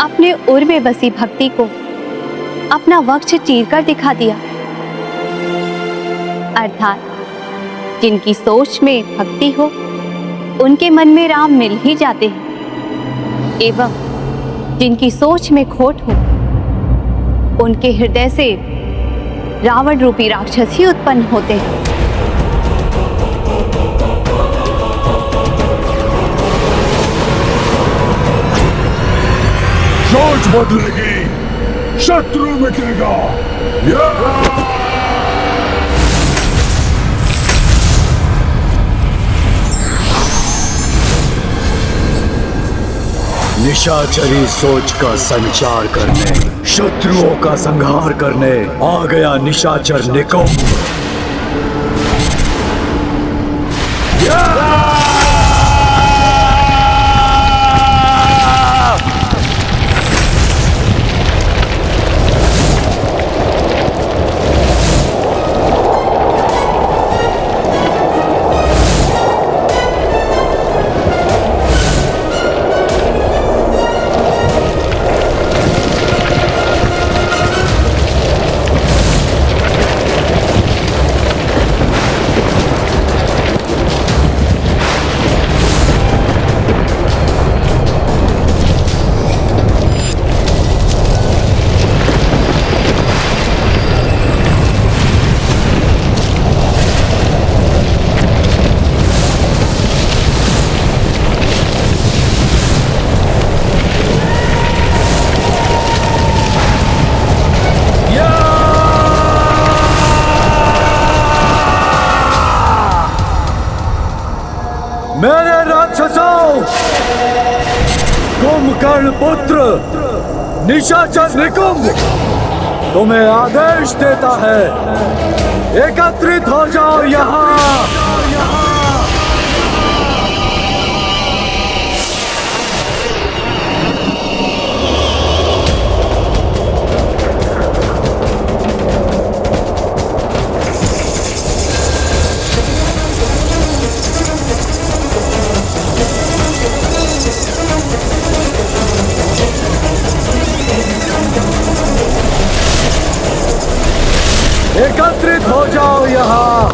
अपने उर में बसी भक्ति को अपना वक्ष चीरकर दिखा दिया। अर्थात जिनकी सोच में भक्ति हो उनके मन में राम मिल ही जाते हैं, एवं जिनकी सोच में खोट हो उनके हृदय से रावण रूपी राक्षस ही उत्पन्न होते हैं।
सोच बदलेगी, शत्रु मिटेगा।
निशाचरी सोच का संचार करने, शत्रुओं का संहार करने आ गया निशाचर निकुंभ। मेरे राक्षसों, कुंभकर्ण पुत्र निशाचर निकुंभ तुम्हें आदेश देता है, एकत्रित हो जाओ यहाँ। एकत्रित हो जाओ यहाँ।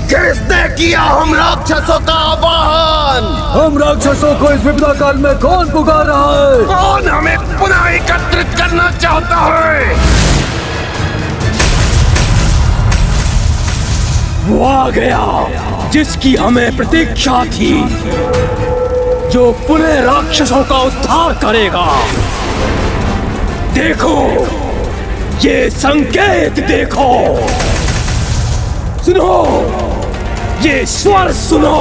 किसने किया हम राक्षसों का आवाहन?
हम राक्षसों को इस विपदा काल में कौन पुकार रहा है?
कौन हमें पुनः एकत्रित करना चाहता है?
वो आ गया जिसकी हमें प्रतीक्षा थी, जो पुनः राक्षसों का उद्धार करेगा। देखो, ये संकेत देखो, सुनो, ये स्वर सुनो।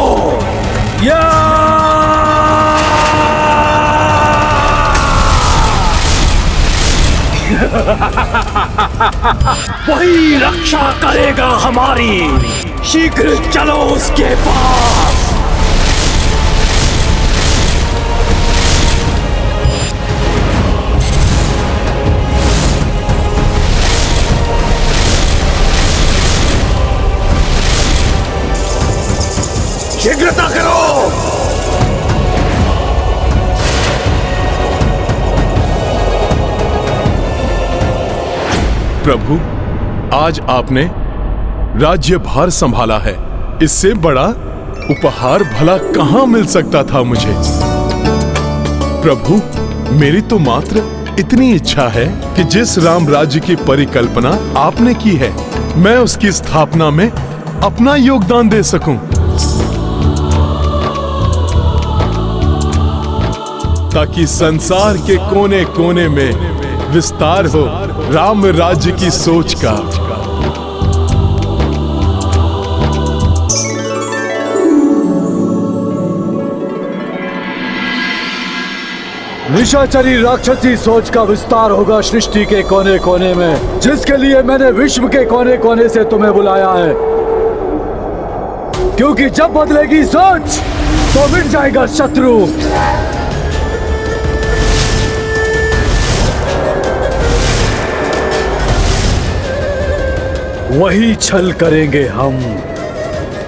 वही रक्षा करेगा हमारी। शीघ्र चलो उसके पास।
शीघ्रता करो।
प्रभु, आज आपने राज्य भार संभाला है, इससे बड़ा उपहार भला कहां मिल सकता था मुझे। प्रभु, मेरी तो मात्र इतनी इच्छा है कि जिस राम राज्य की परिकल्पना आपने की है, मैं उसकी स्थापना में अपना योगदान दे सकूं, ताकि संसार के कोने कोने में विस्तार हो राम राज्य की सोच का।
निशाचरी राक्षसी सोच का विस्तार होगा सृष्टि के कोने कोने में, जिसके लिए मैंने विश्व के कोने कोने से तुम्हें बुलाया है। क्योंकि जब बदलेगी सोच तो मिट जाएगा शत्रु। वही छल करेंगे हम,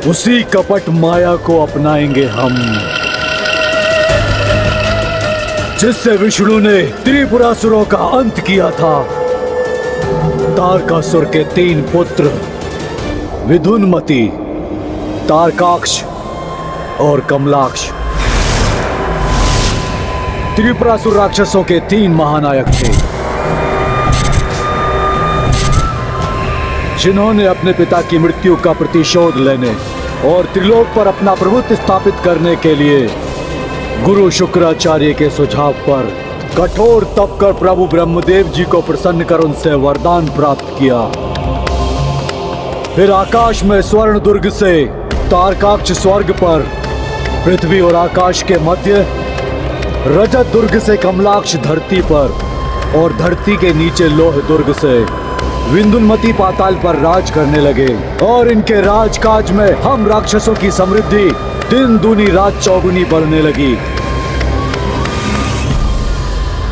उसी कपट माया को अपनाएंगे हम, जिससे विष्णु ने त्रिपुरासुरों का अंत किया था। तारकासुर के 3 पुत्र विदुनमति, तारकाक्ष और कमलाक्ष त्रिपुरासुर राक्षसों के 3 महानायक थे, जिन्होंने अपने पिता की मृत्यु का प्रतिशोध लेने और त्रिलोक पर अपना प्रभुत्व स्थापित करने के लिए गुरु शुक्राचार्य के सुझाव पर कठोर तप कर प्रभु ब्रह्मदेव जी को प्रसन्न कर उनसे वरदान प्राप्त किया। फिर आकाश में स्वर्ण दुर्ग से तारकाक्ष स्वर्ग पर, पृथ्वी और आकाश के मध्य रजत दुर्ग से कमलाक्ष धरती पर और धरती के नीचे लोह दुर्ग से विंदुनमति पाताल पर राज करने लगे। और इनके राजकाज में हम राक्षसों की समृद्धि दिन दूनी रात चौगुनी बढ़ने लगी।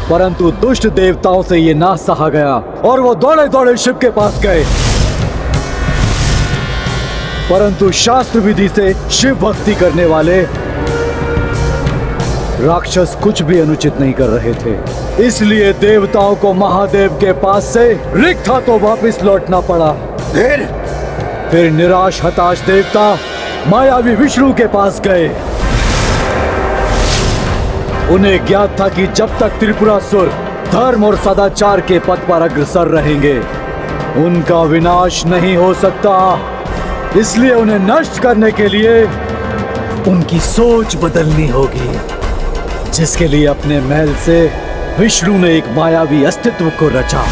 परंतु दुष्ट देवताओं से ये ना सहा गया और वो दौड़े दौड़े शिव के पास गए। परंतु शास्त्र विधि से शिव भक्ति करने वाले राक्षस कुछ भी अनुचित नहीं कर रहे थे। इसलिए देवताओं को महादेव के पास से रिक्त हाथों वापस लौटना पड़ा। फिर निराश हताश देवता मायावी विष्णु के पास गए। उन्हें ज्ञात था कि जब तक त्रिपुरासुर धर्म और सदाचार के पथ पर अग्रसर रहेंगे, उनका विनाश नहीं हो सकता। इसलिए उन्हें नष्ट करने के लिए उनकी सोच बदलनी होगी, जिसके लिए अपने महल से विष्णु ने एक मायावी अस्तित्व को रचा।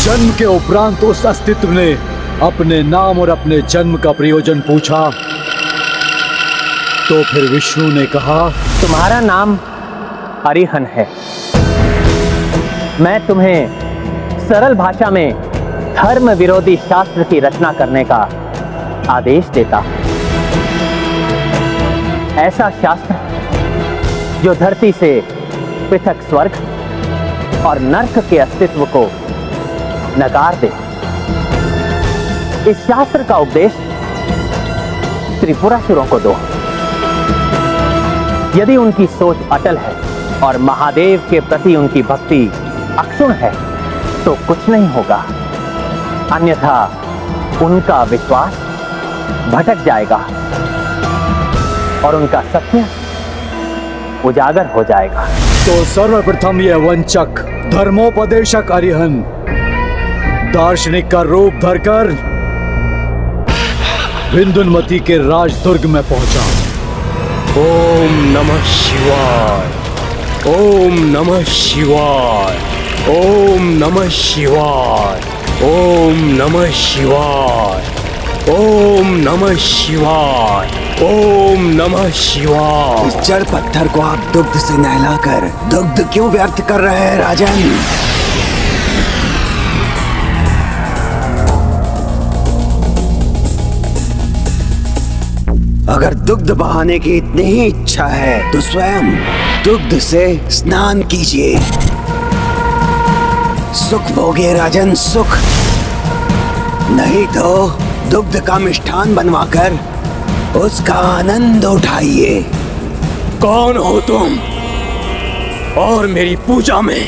जन्म के उपरांत उस अस्तित्व ने अपने नाम और अपने जन्म का प्रयोजन पूछा। तो फिर विष्णु ने कहा,
तुम्हारा नाम अरिहन है। मैं तुम्हें सरल भाषा में धर्म विरोधी शास्त्र की रचना करने का आदेश देता हूं। ऐसा शास्त्र जो धरती से पृथक स्वर्ग और नर्क के अस्तित्व को नकार दे। इस शास्त्र का उपदेश त्रिपुरासुरों को दो। यदि उनकी सोच अटल है और महादेव के प्रति उनकी भक्ति अक्षुण्ण है तो कुछ नहीं होगा, अन्यथा उनका विश्वास भटक जाएगा और उनका सत्य उजागर हो जाएगा।
तो सर्वप्रथम यह वंचक धर्मोपदेशक अरिहन दार्शनिक का रूप धरकर विंदुनमति के राजदुर्ग में पहुंचा।
ओम नमः शिवाय, ओम नमः शिवाय, ओम नमः शिवाय, ओम नमः शिवाय, ओम नमः शिवाय, ओम नमः शिवाय।
इस जड़ पत्थर को आप दुग्ध से नहलाकर दुग्ध क्यों व्यर्थ कर रहे हैं राजन? अगर दुग्ध बहाने की इतनी ही इच्छा है तो स्वयं दुग्ध से स्नान कीजिए। सुख भोगिए राजन, सुख। नहीं तो दुग्ध का मिष्ठान बनवाकर उसका आनंद उठाइए।
कौन हो तुम और मेरी पूजा में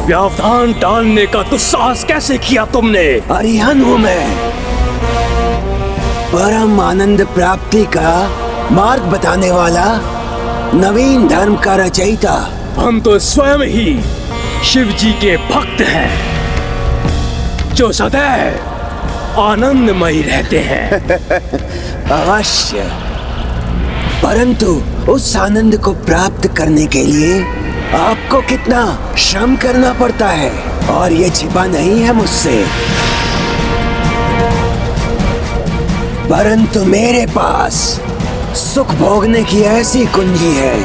व्यवधान डालने का दुस्साहस कैसे किया तुमने?
अरिहन हूं मैं, परम आनंद प्राप्ति का मार्ग बताने वाला, नवीन धर्म का रचयिता।
हम तो स्वयं ही शिव जी के भक्त हैं, जो सदैव आनंदमयी रहते हैं।
अवश्य, परंतु उस आनंद को प्राप्त करने के लिए आपको कितना श्रम करना पड़ता है, और ये छिपा नहीं है मुझसे। परंतु मेरे पास सुख भोगने की ऐसी कुंजी है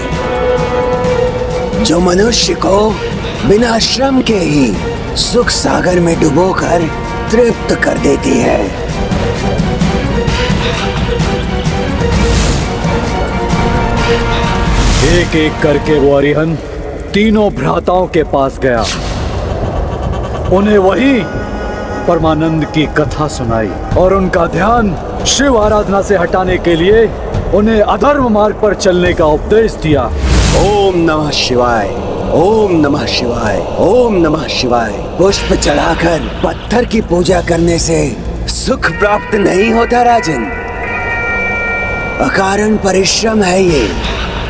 जो मनुष्य को बिना श्रम के ही सुख सागर में डुबोकर तृप्त कर देती है।
एक एक करके वो अरिहंत तीनों भ्राताओं के पास गया, उन्हें वही परमानंद की कथा सुनाई और उनका ध्यान शिव आराधना से हटाने के लिए उन्हें अधर्म मार्ग पर चलने का उपदेश दिया।
ओम नमः शिवाय, ओम नमः शिवाय, ओम नमः शिवाय। पुष्प चढ़ाकर पत्थर की पूजा करने से सुख प्राप्त नहीं होता राजन। अकारण परिश्रम है ये,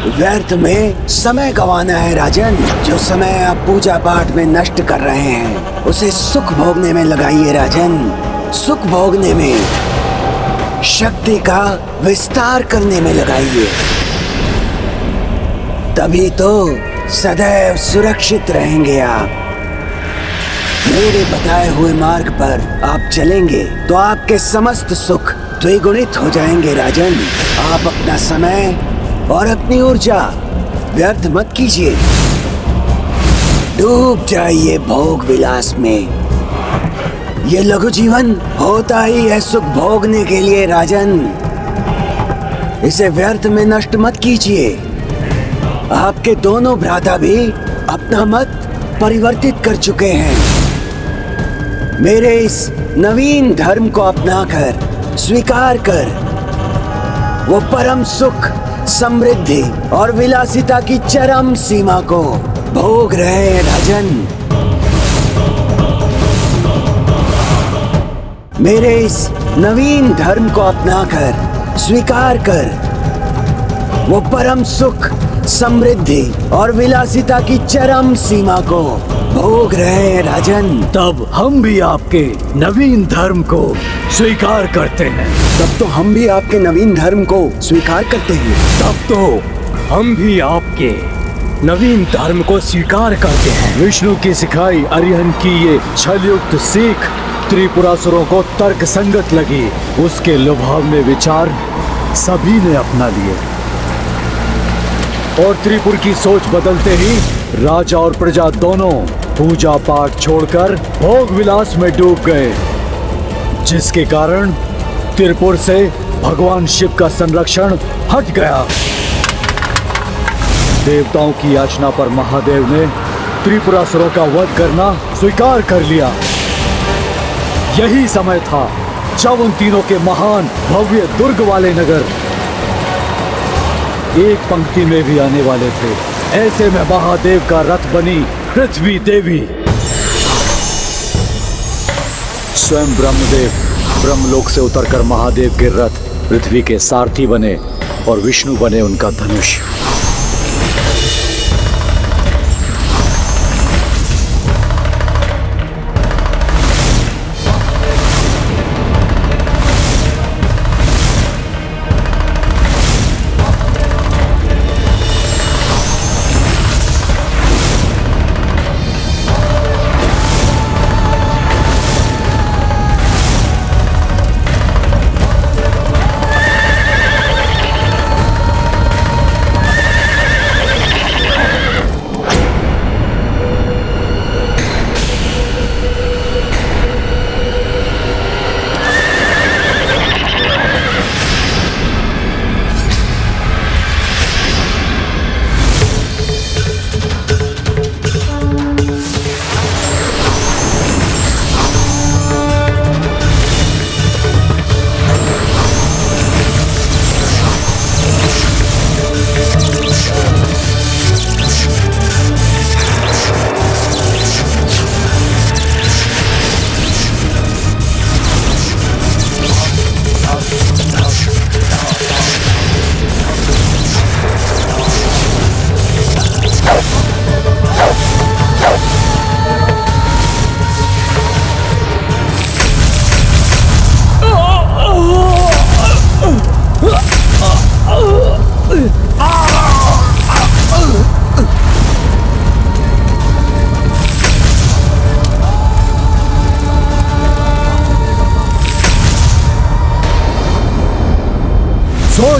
व्यर्थ में समय गंवाना है राजन। जो समय आप पूजा पाठ में नष्ट कर रहे हैं उसे सुख भोगने में लगाइए राजन। सुख भोगने में, शक्ति का विस्तार करने में लगाइए, तभी तो सदैव सुरक्षित रहेंगे आप। मेरे बताए हुए मार्ग पर आप चलेंगे तो आपके समस्त सुख द्विगुणित हो जाएंगे राजन। आप अपना समय और अपनी ऊर्जा व्यर्थ मत कीजिए, डूब जाइए भोग विलास में। ये लघु जीवन होता ही है सुख भोगने के लिए राजन, इसे व्यर्थ में नष्ट मत कीजिए। आपके दोनों भ्राता भी अपना मत परिवर्तित कर चुके हैं। मेरे इस नवीन धर्म को अपनाकर स्वीकार कर वो परम सुख, समृद्धि और विलासिता की चरम सीमा को भोग रहे हैं राजन। मेरे इस नवीन धर्म को अपनाकर स्वीकार कर वो परम सुख, समृद्धि और विलासिता की चरम सीमा को भोग रहे हैं राजन।
तब हम भी आपके नवीन धर्म को स्वीकार करते हैं।
तब तो हम भी आपके नवीन धर्म को स्वीकार करते हैं।
तब तो हम भी आपके नवीन धर्म को स्वीकार करते हैं।
विष्णु की सिखाई अरिहंत की ये छलयुक्त सीख त्रिपुरासुरों को तर्क संगत लगी। उसके लुभावने विचार सभी ने अपना लिए और त्रिपुर की सोच बदलते ही राजा और प्रजा दोनों पूजा पाठ छोड़कर भोग विलास में डूब गए, जिसके कारण त्रिपुर से भगवान शिव का संरक्षण हट गया। देवताओं की याचना पर महादेव ने त्रिपुरासुरों का वध करना स्वीकार कर लिया। यही समय था जब उन तीनों के महान भव्य दुर्ग वाले नगर एक पंक्ति में भी आने वाले थे। ऐसे में महादेव का रथ बनी पृथ्वी देवी। स्वयं ब्रह्मदेव ब्रह्मलोक से उतरकर महादेव के रथ पृथ्वी के सारथी बने और विष्णु बने उनका धनुष।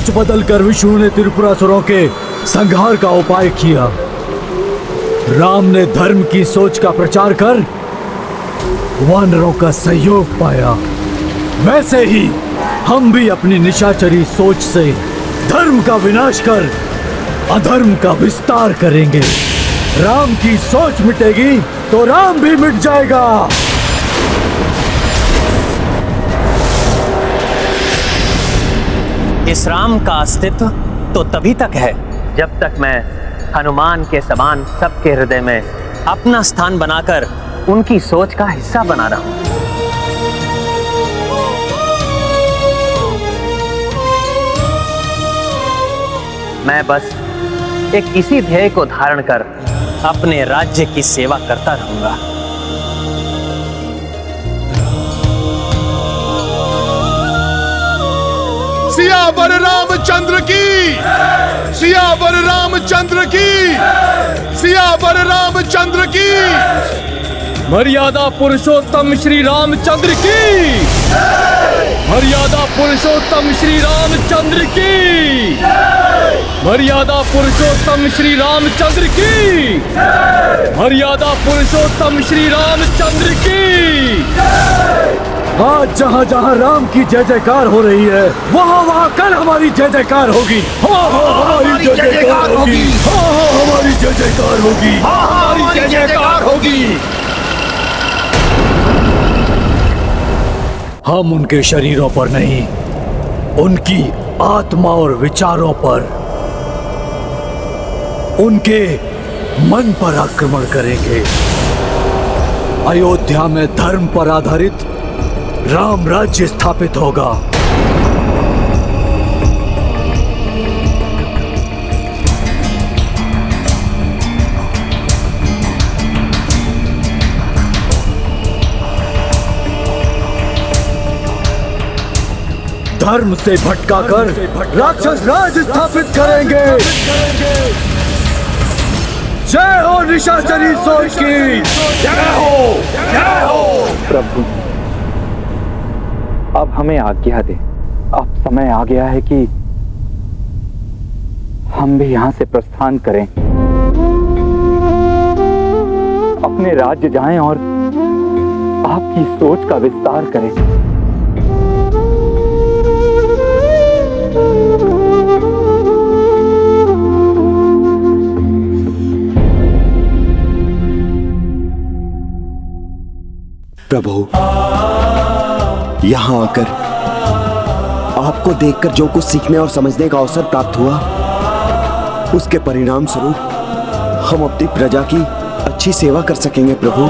सोच बदलकर विष्णु ने त्रिपुरासुरों के संहार का उपाय किया। राम ने धर्म की सोच का प्रचार कर वानरों का सहयोग पाया। वैसे ही हम भी अपनी निशाचरी सोच से धर्म का विनाश कर अधर्म का विस्तार करेंगे। राम की सोच मिटेगी तो राम भी मिट जाएगा।
इस राम का अस्तित्व तो तभी तक है जब तक मैं हनुमान के समान सबके हृदय में अपना स्थान बनाकर उनकी सोच का हिस्सा बना रहा हूं। मैं बस एक इसी ध्येय को धारण कर अपने राज्य की सेवा करता रहूंगा।
सियावर रामचंद्र की, सियावर रामचंद्र की, सियावर रामचंद्र की।
मर्यादा पुरुषोत्तम श्री रामचंद्र की, मर्यादा पुरुषोत्तम श्री रामचंद्र की, मर्यादा पुरुषोत्तम श्री रामचंद्र की, मर्यादा पुरुषोत्तम श्री रामचंद्र की।
आज जहाँ जहाँ राम की जय जयकार हो रही है, वहाँ वहाँ कल हमारी जय जयकार होगी। हमारी जय जयकार होगी। हमारी जय जयकार होगी।
हमारी जय जयकार होगी।
हम उनके शरीरों पर नहीं, उनकी आत्मा और विचारों पर, उनके मन पर आक्रमण करेंगे। अयोध्या में धर्म पर आधारित राम राज्य स्थापित होगा। धर्म से भटकाकर राक्षस राज स्थापित करेंगे। जय हो निशाचरी सोच की, जय हो, जय हो।
प्रभु अब हमें आज्ञा दे। अब समय आ गया है कि हम भी यहां से प्रस्थान करें, अपने राज्य जाएं और आपकी सोच का विस्तार करें।
प्रभु, यहाँ आकर आपको देखकर जो कुछ सीखने और समझने का अवसर प्राप्त हुआ, उसके परिणाम स्वरूप हम अपनी प्रजा की अच्छी सेवा कर सकेंगे। प्रभु,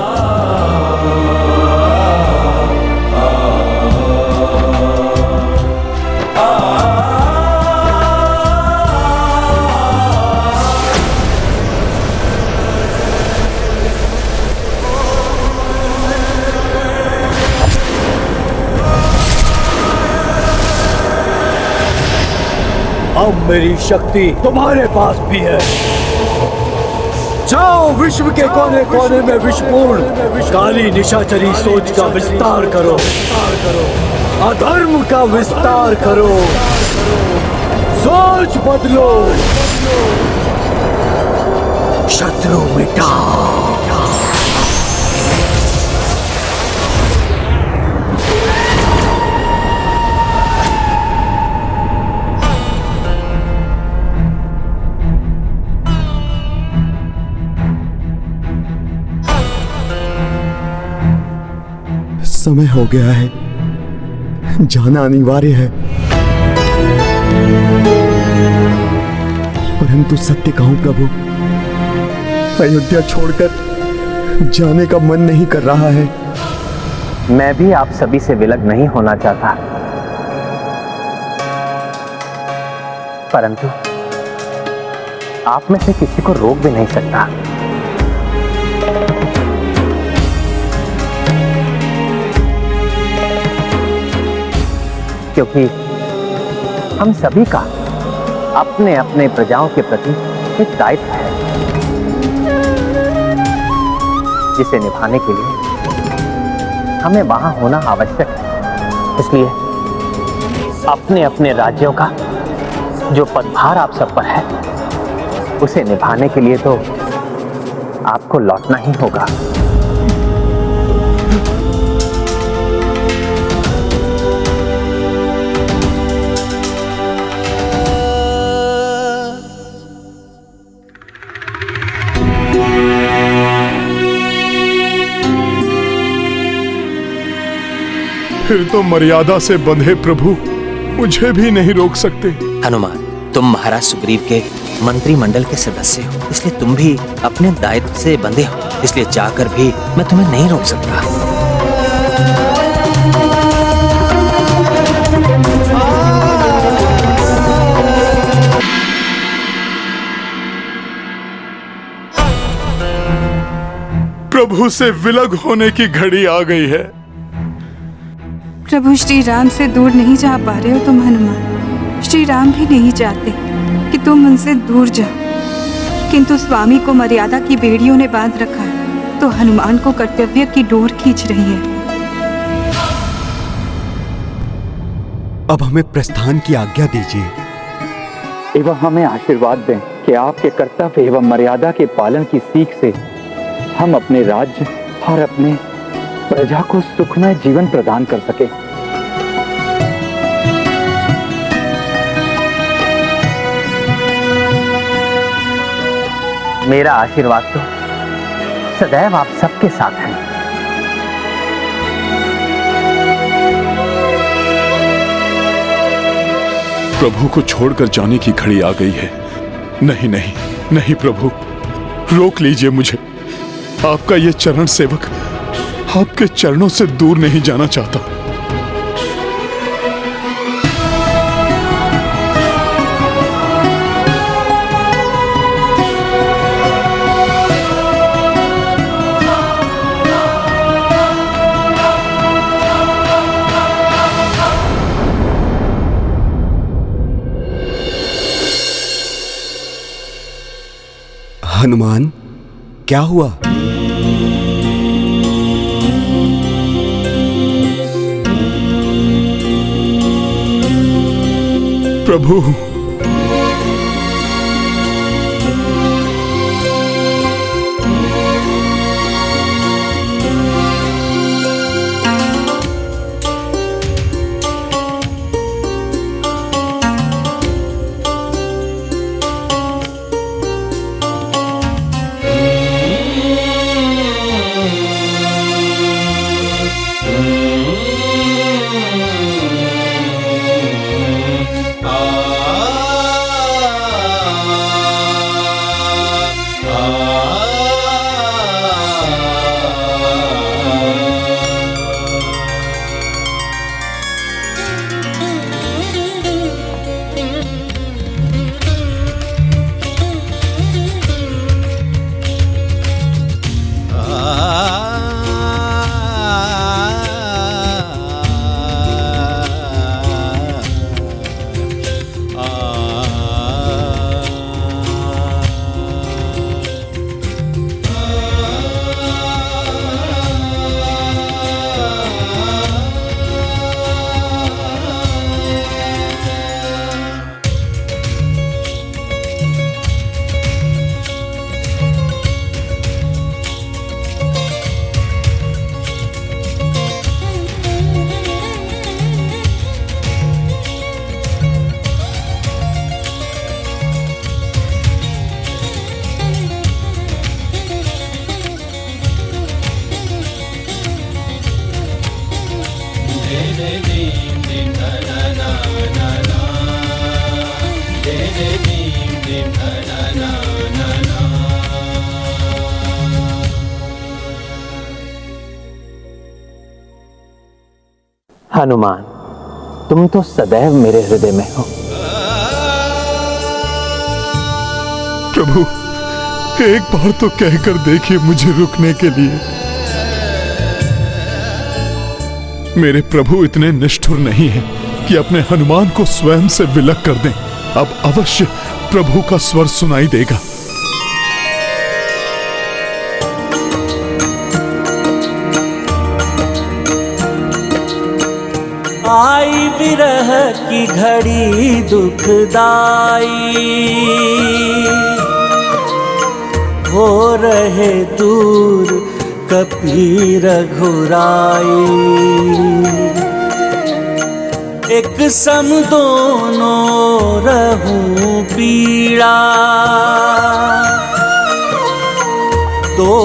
अब मेरी शक्ति तुम्हारे पास भी है। जाओ, विश्व के कोने कोने में विषपूर्ण काली निशाचरी सोच का विस्तार करो, अधर्म का विस्तार करो, सोच बदलो, शत्रु मिटाओ।
समय हो गया है, जाना अनिवार्य है। परंतु सत्य कहूं प्रभु, अयोध्या छोड़कर जाने का मन नहीं कर रहा है।
मैं भी आप सभी से विलग नहीं होना चाहता, परंतु आप में से किसी को रोक भी नहीं सकता। क्योंकि हम सभी का अपने अपने प्रजाओं के प्रति एक दायित्व है, जिसे निभाने के लिए हमें वहां होना आवश्यक है। इसलिए अपने अपने राज्यों का जो पदभार आप सब पर है उसे निभाने के लिए तो आपको लौटना ही होगा।
फिर तो मर्यादा से बंधे प्रभु मुझे भी नहीं रोक सकते।
हनुमान, तुम महाराज सुग्रीव के मंत्रिमंडल के सदस्य हो, इसलिए तुम भी अपने दायित्व से बंधे हो, इसलिए चाहकर भी मैं तुम्हें नहीं रोक सकता।
प्रभु से विलग होने की घड़ी आ गई है।
प्रभु श्री राम से दूर नहीं जा पा रहे हो तुम हनुमान। श्री राम भी नहीं चाहते कि तुम उनसे दूर जाओ, किंतु स्वामी को मर्यादा की बेड़ियों ने बांध रखा है, तो हनुमान को कर्तव्य की डोर खींच रही है।
अब हमें प्रस्थान की आज्ञा दीजिए
एवं हमें आशीर्वाद दें कि आपके कर्तव्य एवं मर्यादा के पालन की सीख से हम अपने राज्य और अपने प्रजा को सुखमय जीवन प्रदान कर सके।
मेरा आशीर्वाद तो सदैव आप सबके साथ है।
प्रभु को छोड़कर जाने की घड़ी आ गई है। नहीं नहीं नहीं प्रभु, रोक लीजिए मुझे। आपका ये चरण सेवक आपके चरणों से दूर नहीं जाना चाहता।
हनुमान, क्या हुआ?
प्रभु,
हनुमान, तुम तो सदैव मेरे हृदय में हो।
प्रभु, एक बार तो कहकर देखिए मुझे रुकने के लिए। मेरे प्रभु इतने निष्ठुर नहीं हैं कि अपने हनुमान को स्वयं से विलग कर दें। अब अवश्य प्रभु का स्वर सुनाई देगा।
आई विरह की घड़ी दुखदाई, हो रहे दूर कपी रघुराई। एक सम दोनों रहूं पीड़ा, दो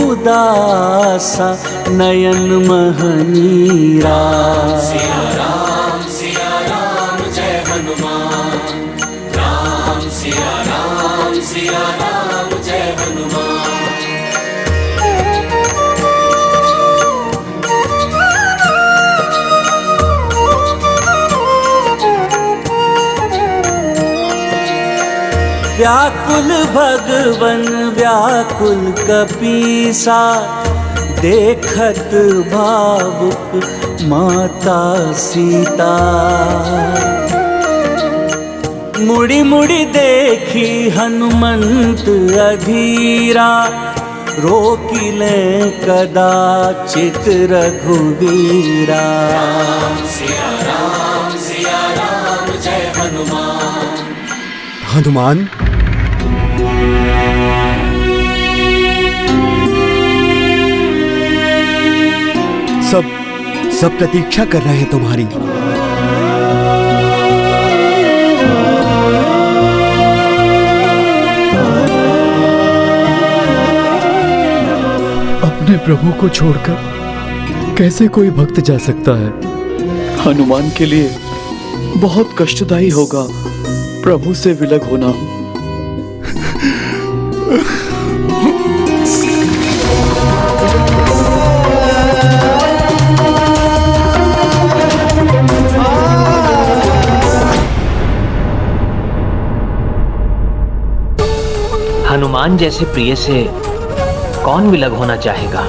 उदासा नयन महनीरा।
सिया राम जय हनुमान, राम सिया राम जय हनुमान।
व्याकुल भगवन व्याकुल कपीसा, देखत भावुक माता सीता। मुड़ी मुड़ी देखी हनुमंत अधीरा, रोकिले कदाचित रघुवीरा।
सिया राम जय हनुमान।
हनुमान, सब प्रतीक्षा कर रहे हैं तुम्हारी।
अपने प्रभु को छोड़कर कैसे कोई भक्त जा सकता है? हनुमान के लिए बहुत कष्टदायी होगा प्रभु से विलग होना।
हनुमान जैसे प्रिय से कौन विलग होना चाहेगा?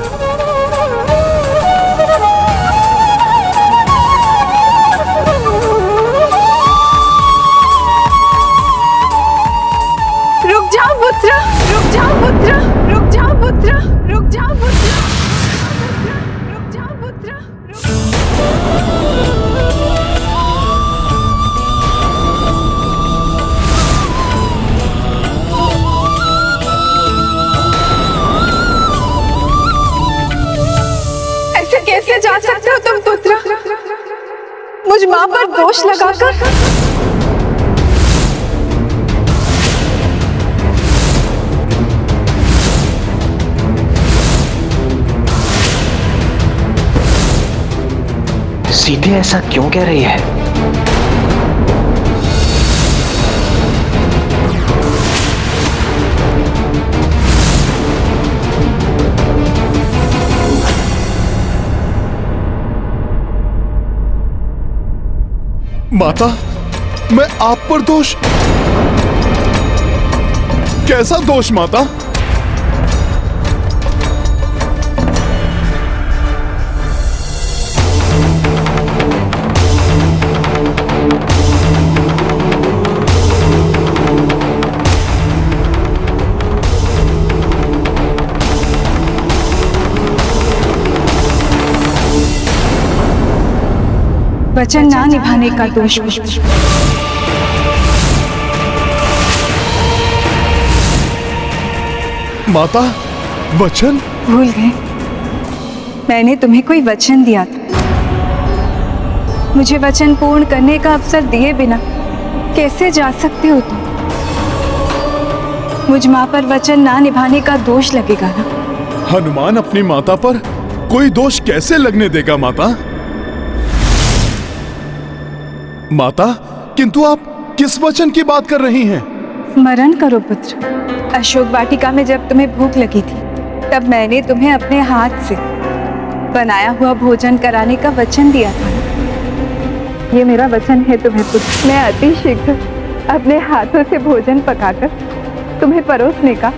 रुक जाओ पुत्र, रुक जाओ पुत्र, रुक जाओ पुत्र, रुक जाओ पुत्र, रुक जाओ पुत्र। ऐसे कैसे जा सकते हो तुम पुत्र, मुझ मां पर दोष लगाकर?
सीते ऐसा क्यों कह रही है?
माता, मैं आप पर दोष? कैसा दोष माता?
वचन ना निभाने का दोष।
माता, वचन?
भूल गए, मैंने तुम्हें कोई वचन दिया था। मुझे वचन पूर्ण करने का अवसर दिए बिना कैसे जा सकते हो तुम? मुझ मां पर वचन ना निभाने का दोष लगेगा ना?
हनुमान अपनी माता पर कोई दोष कैसे लगने देगा माता? माता, किंतु आप किस वचन की बात कर रही हैं?
स्मरण करो पुत्र, अशोक वाटिका में जब तुम्हें भूख लगी थी, तब मैंने तुम्हें अपने हाथ से बनाया हुआ भोजन कराने का वचन दिया था। ये मेरा वचन है तुम्हें पुत्र, मैं अति शीघ्र अपने हाथों से भोजन पकाकर तुम्हें परोसने का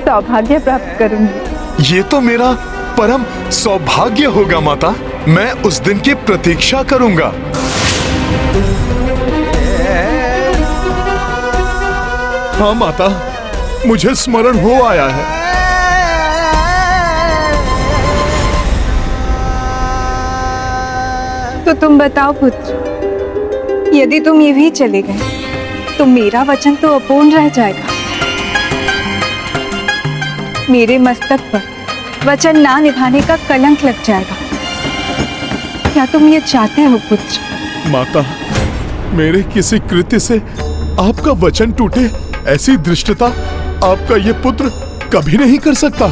सौभाग्य प्राप्त करूंगी।
ये तो मेरा परम सौभाग्य होगा माता। मैं उस दिन की प्रतीक्षा करूंगा। हाँ माता, मुझे स्मरण हो आया है।
तो तुम बताओ पुत्र, यदि तुम ये भी चले गए तो मेरा वचन तो अपूर्ण रह जाएगा। मेरे मस्तक पर वचन ना निभाने का कलंक लग जाएगा। क्या तुम ये चाहते हो पुत्र?
माता, मेरे किसी कृत्य से आपका वचन टूटे, ऐसी धृष्टता आपका ये पुत्र कभी नहीं कर सकता।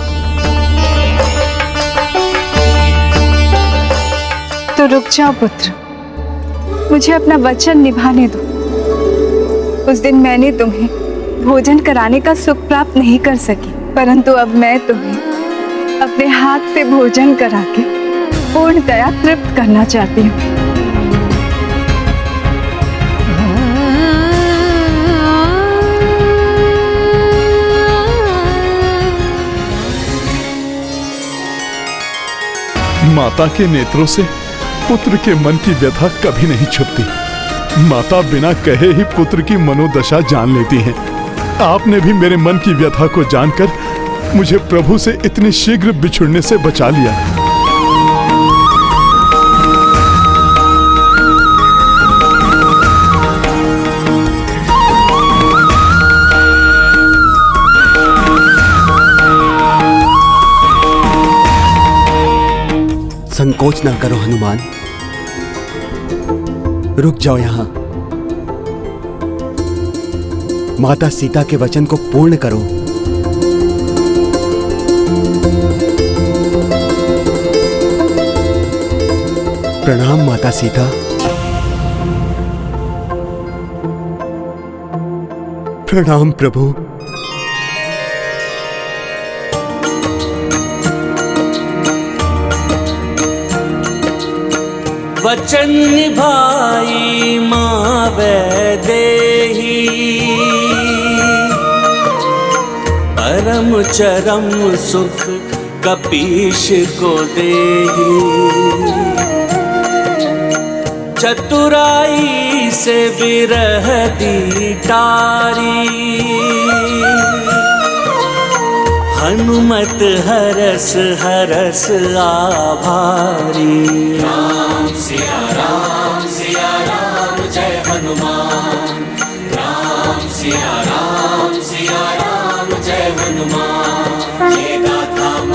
तो रुक जाओ पुत्र, मुझे अपना वचन निभाने दो। उस दिन मैंने तुम्हें भोजन कराने का सुख प्राप्त नहीं कर सकी, परंतु अब मैं तुम्हें अपने हाथ से भोजन करा के पूर्णतया तृप्त करना चाहती हूँ।
माता के नेत्रों से पुत्र के मन की व्यथा कभी नहीं छुपती। माता बिना कहे ही पुत्र की मनोदशा जान लेती हैं। आपने भी मेरे मन की व्यथा को जानकर मुझे प्रभु से इतनी शीघ्र बिछुड़ने से बचा लिया।
संकोच ना करो हनुमान, रुक जाओ यहां। माता सीता के वचन को पूर्ण करो। प्रणाम माता सीता। प्रणाम प्रभु।
वचन निभाई माँ वैदेही, परम चरम सुख कपीश को देही। चतुराई से विरह दी टारी, हनुमत हरस हरस आभारी।
राम सिया राम जय हनुमान। राम सिया राम जय हनुमान।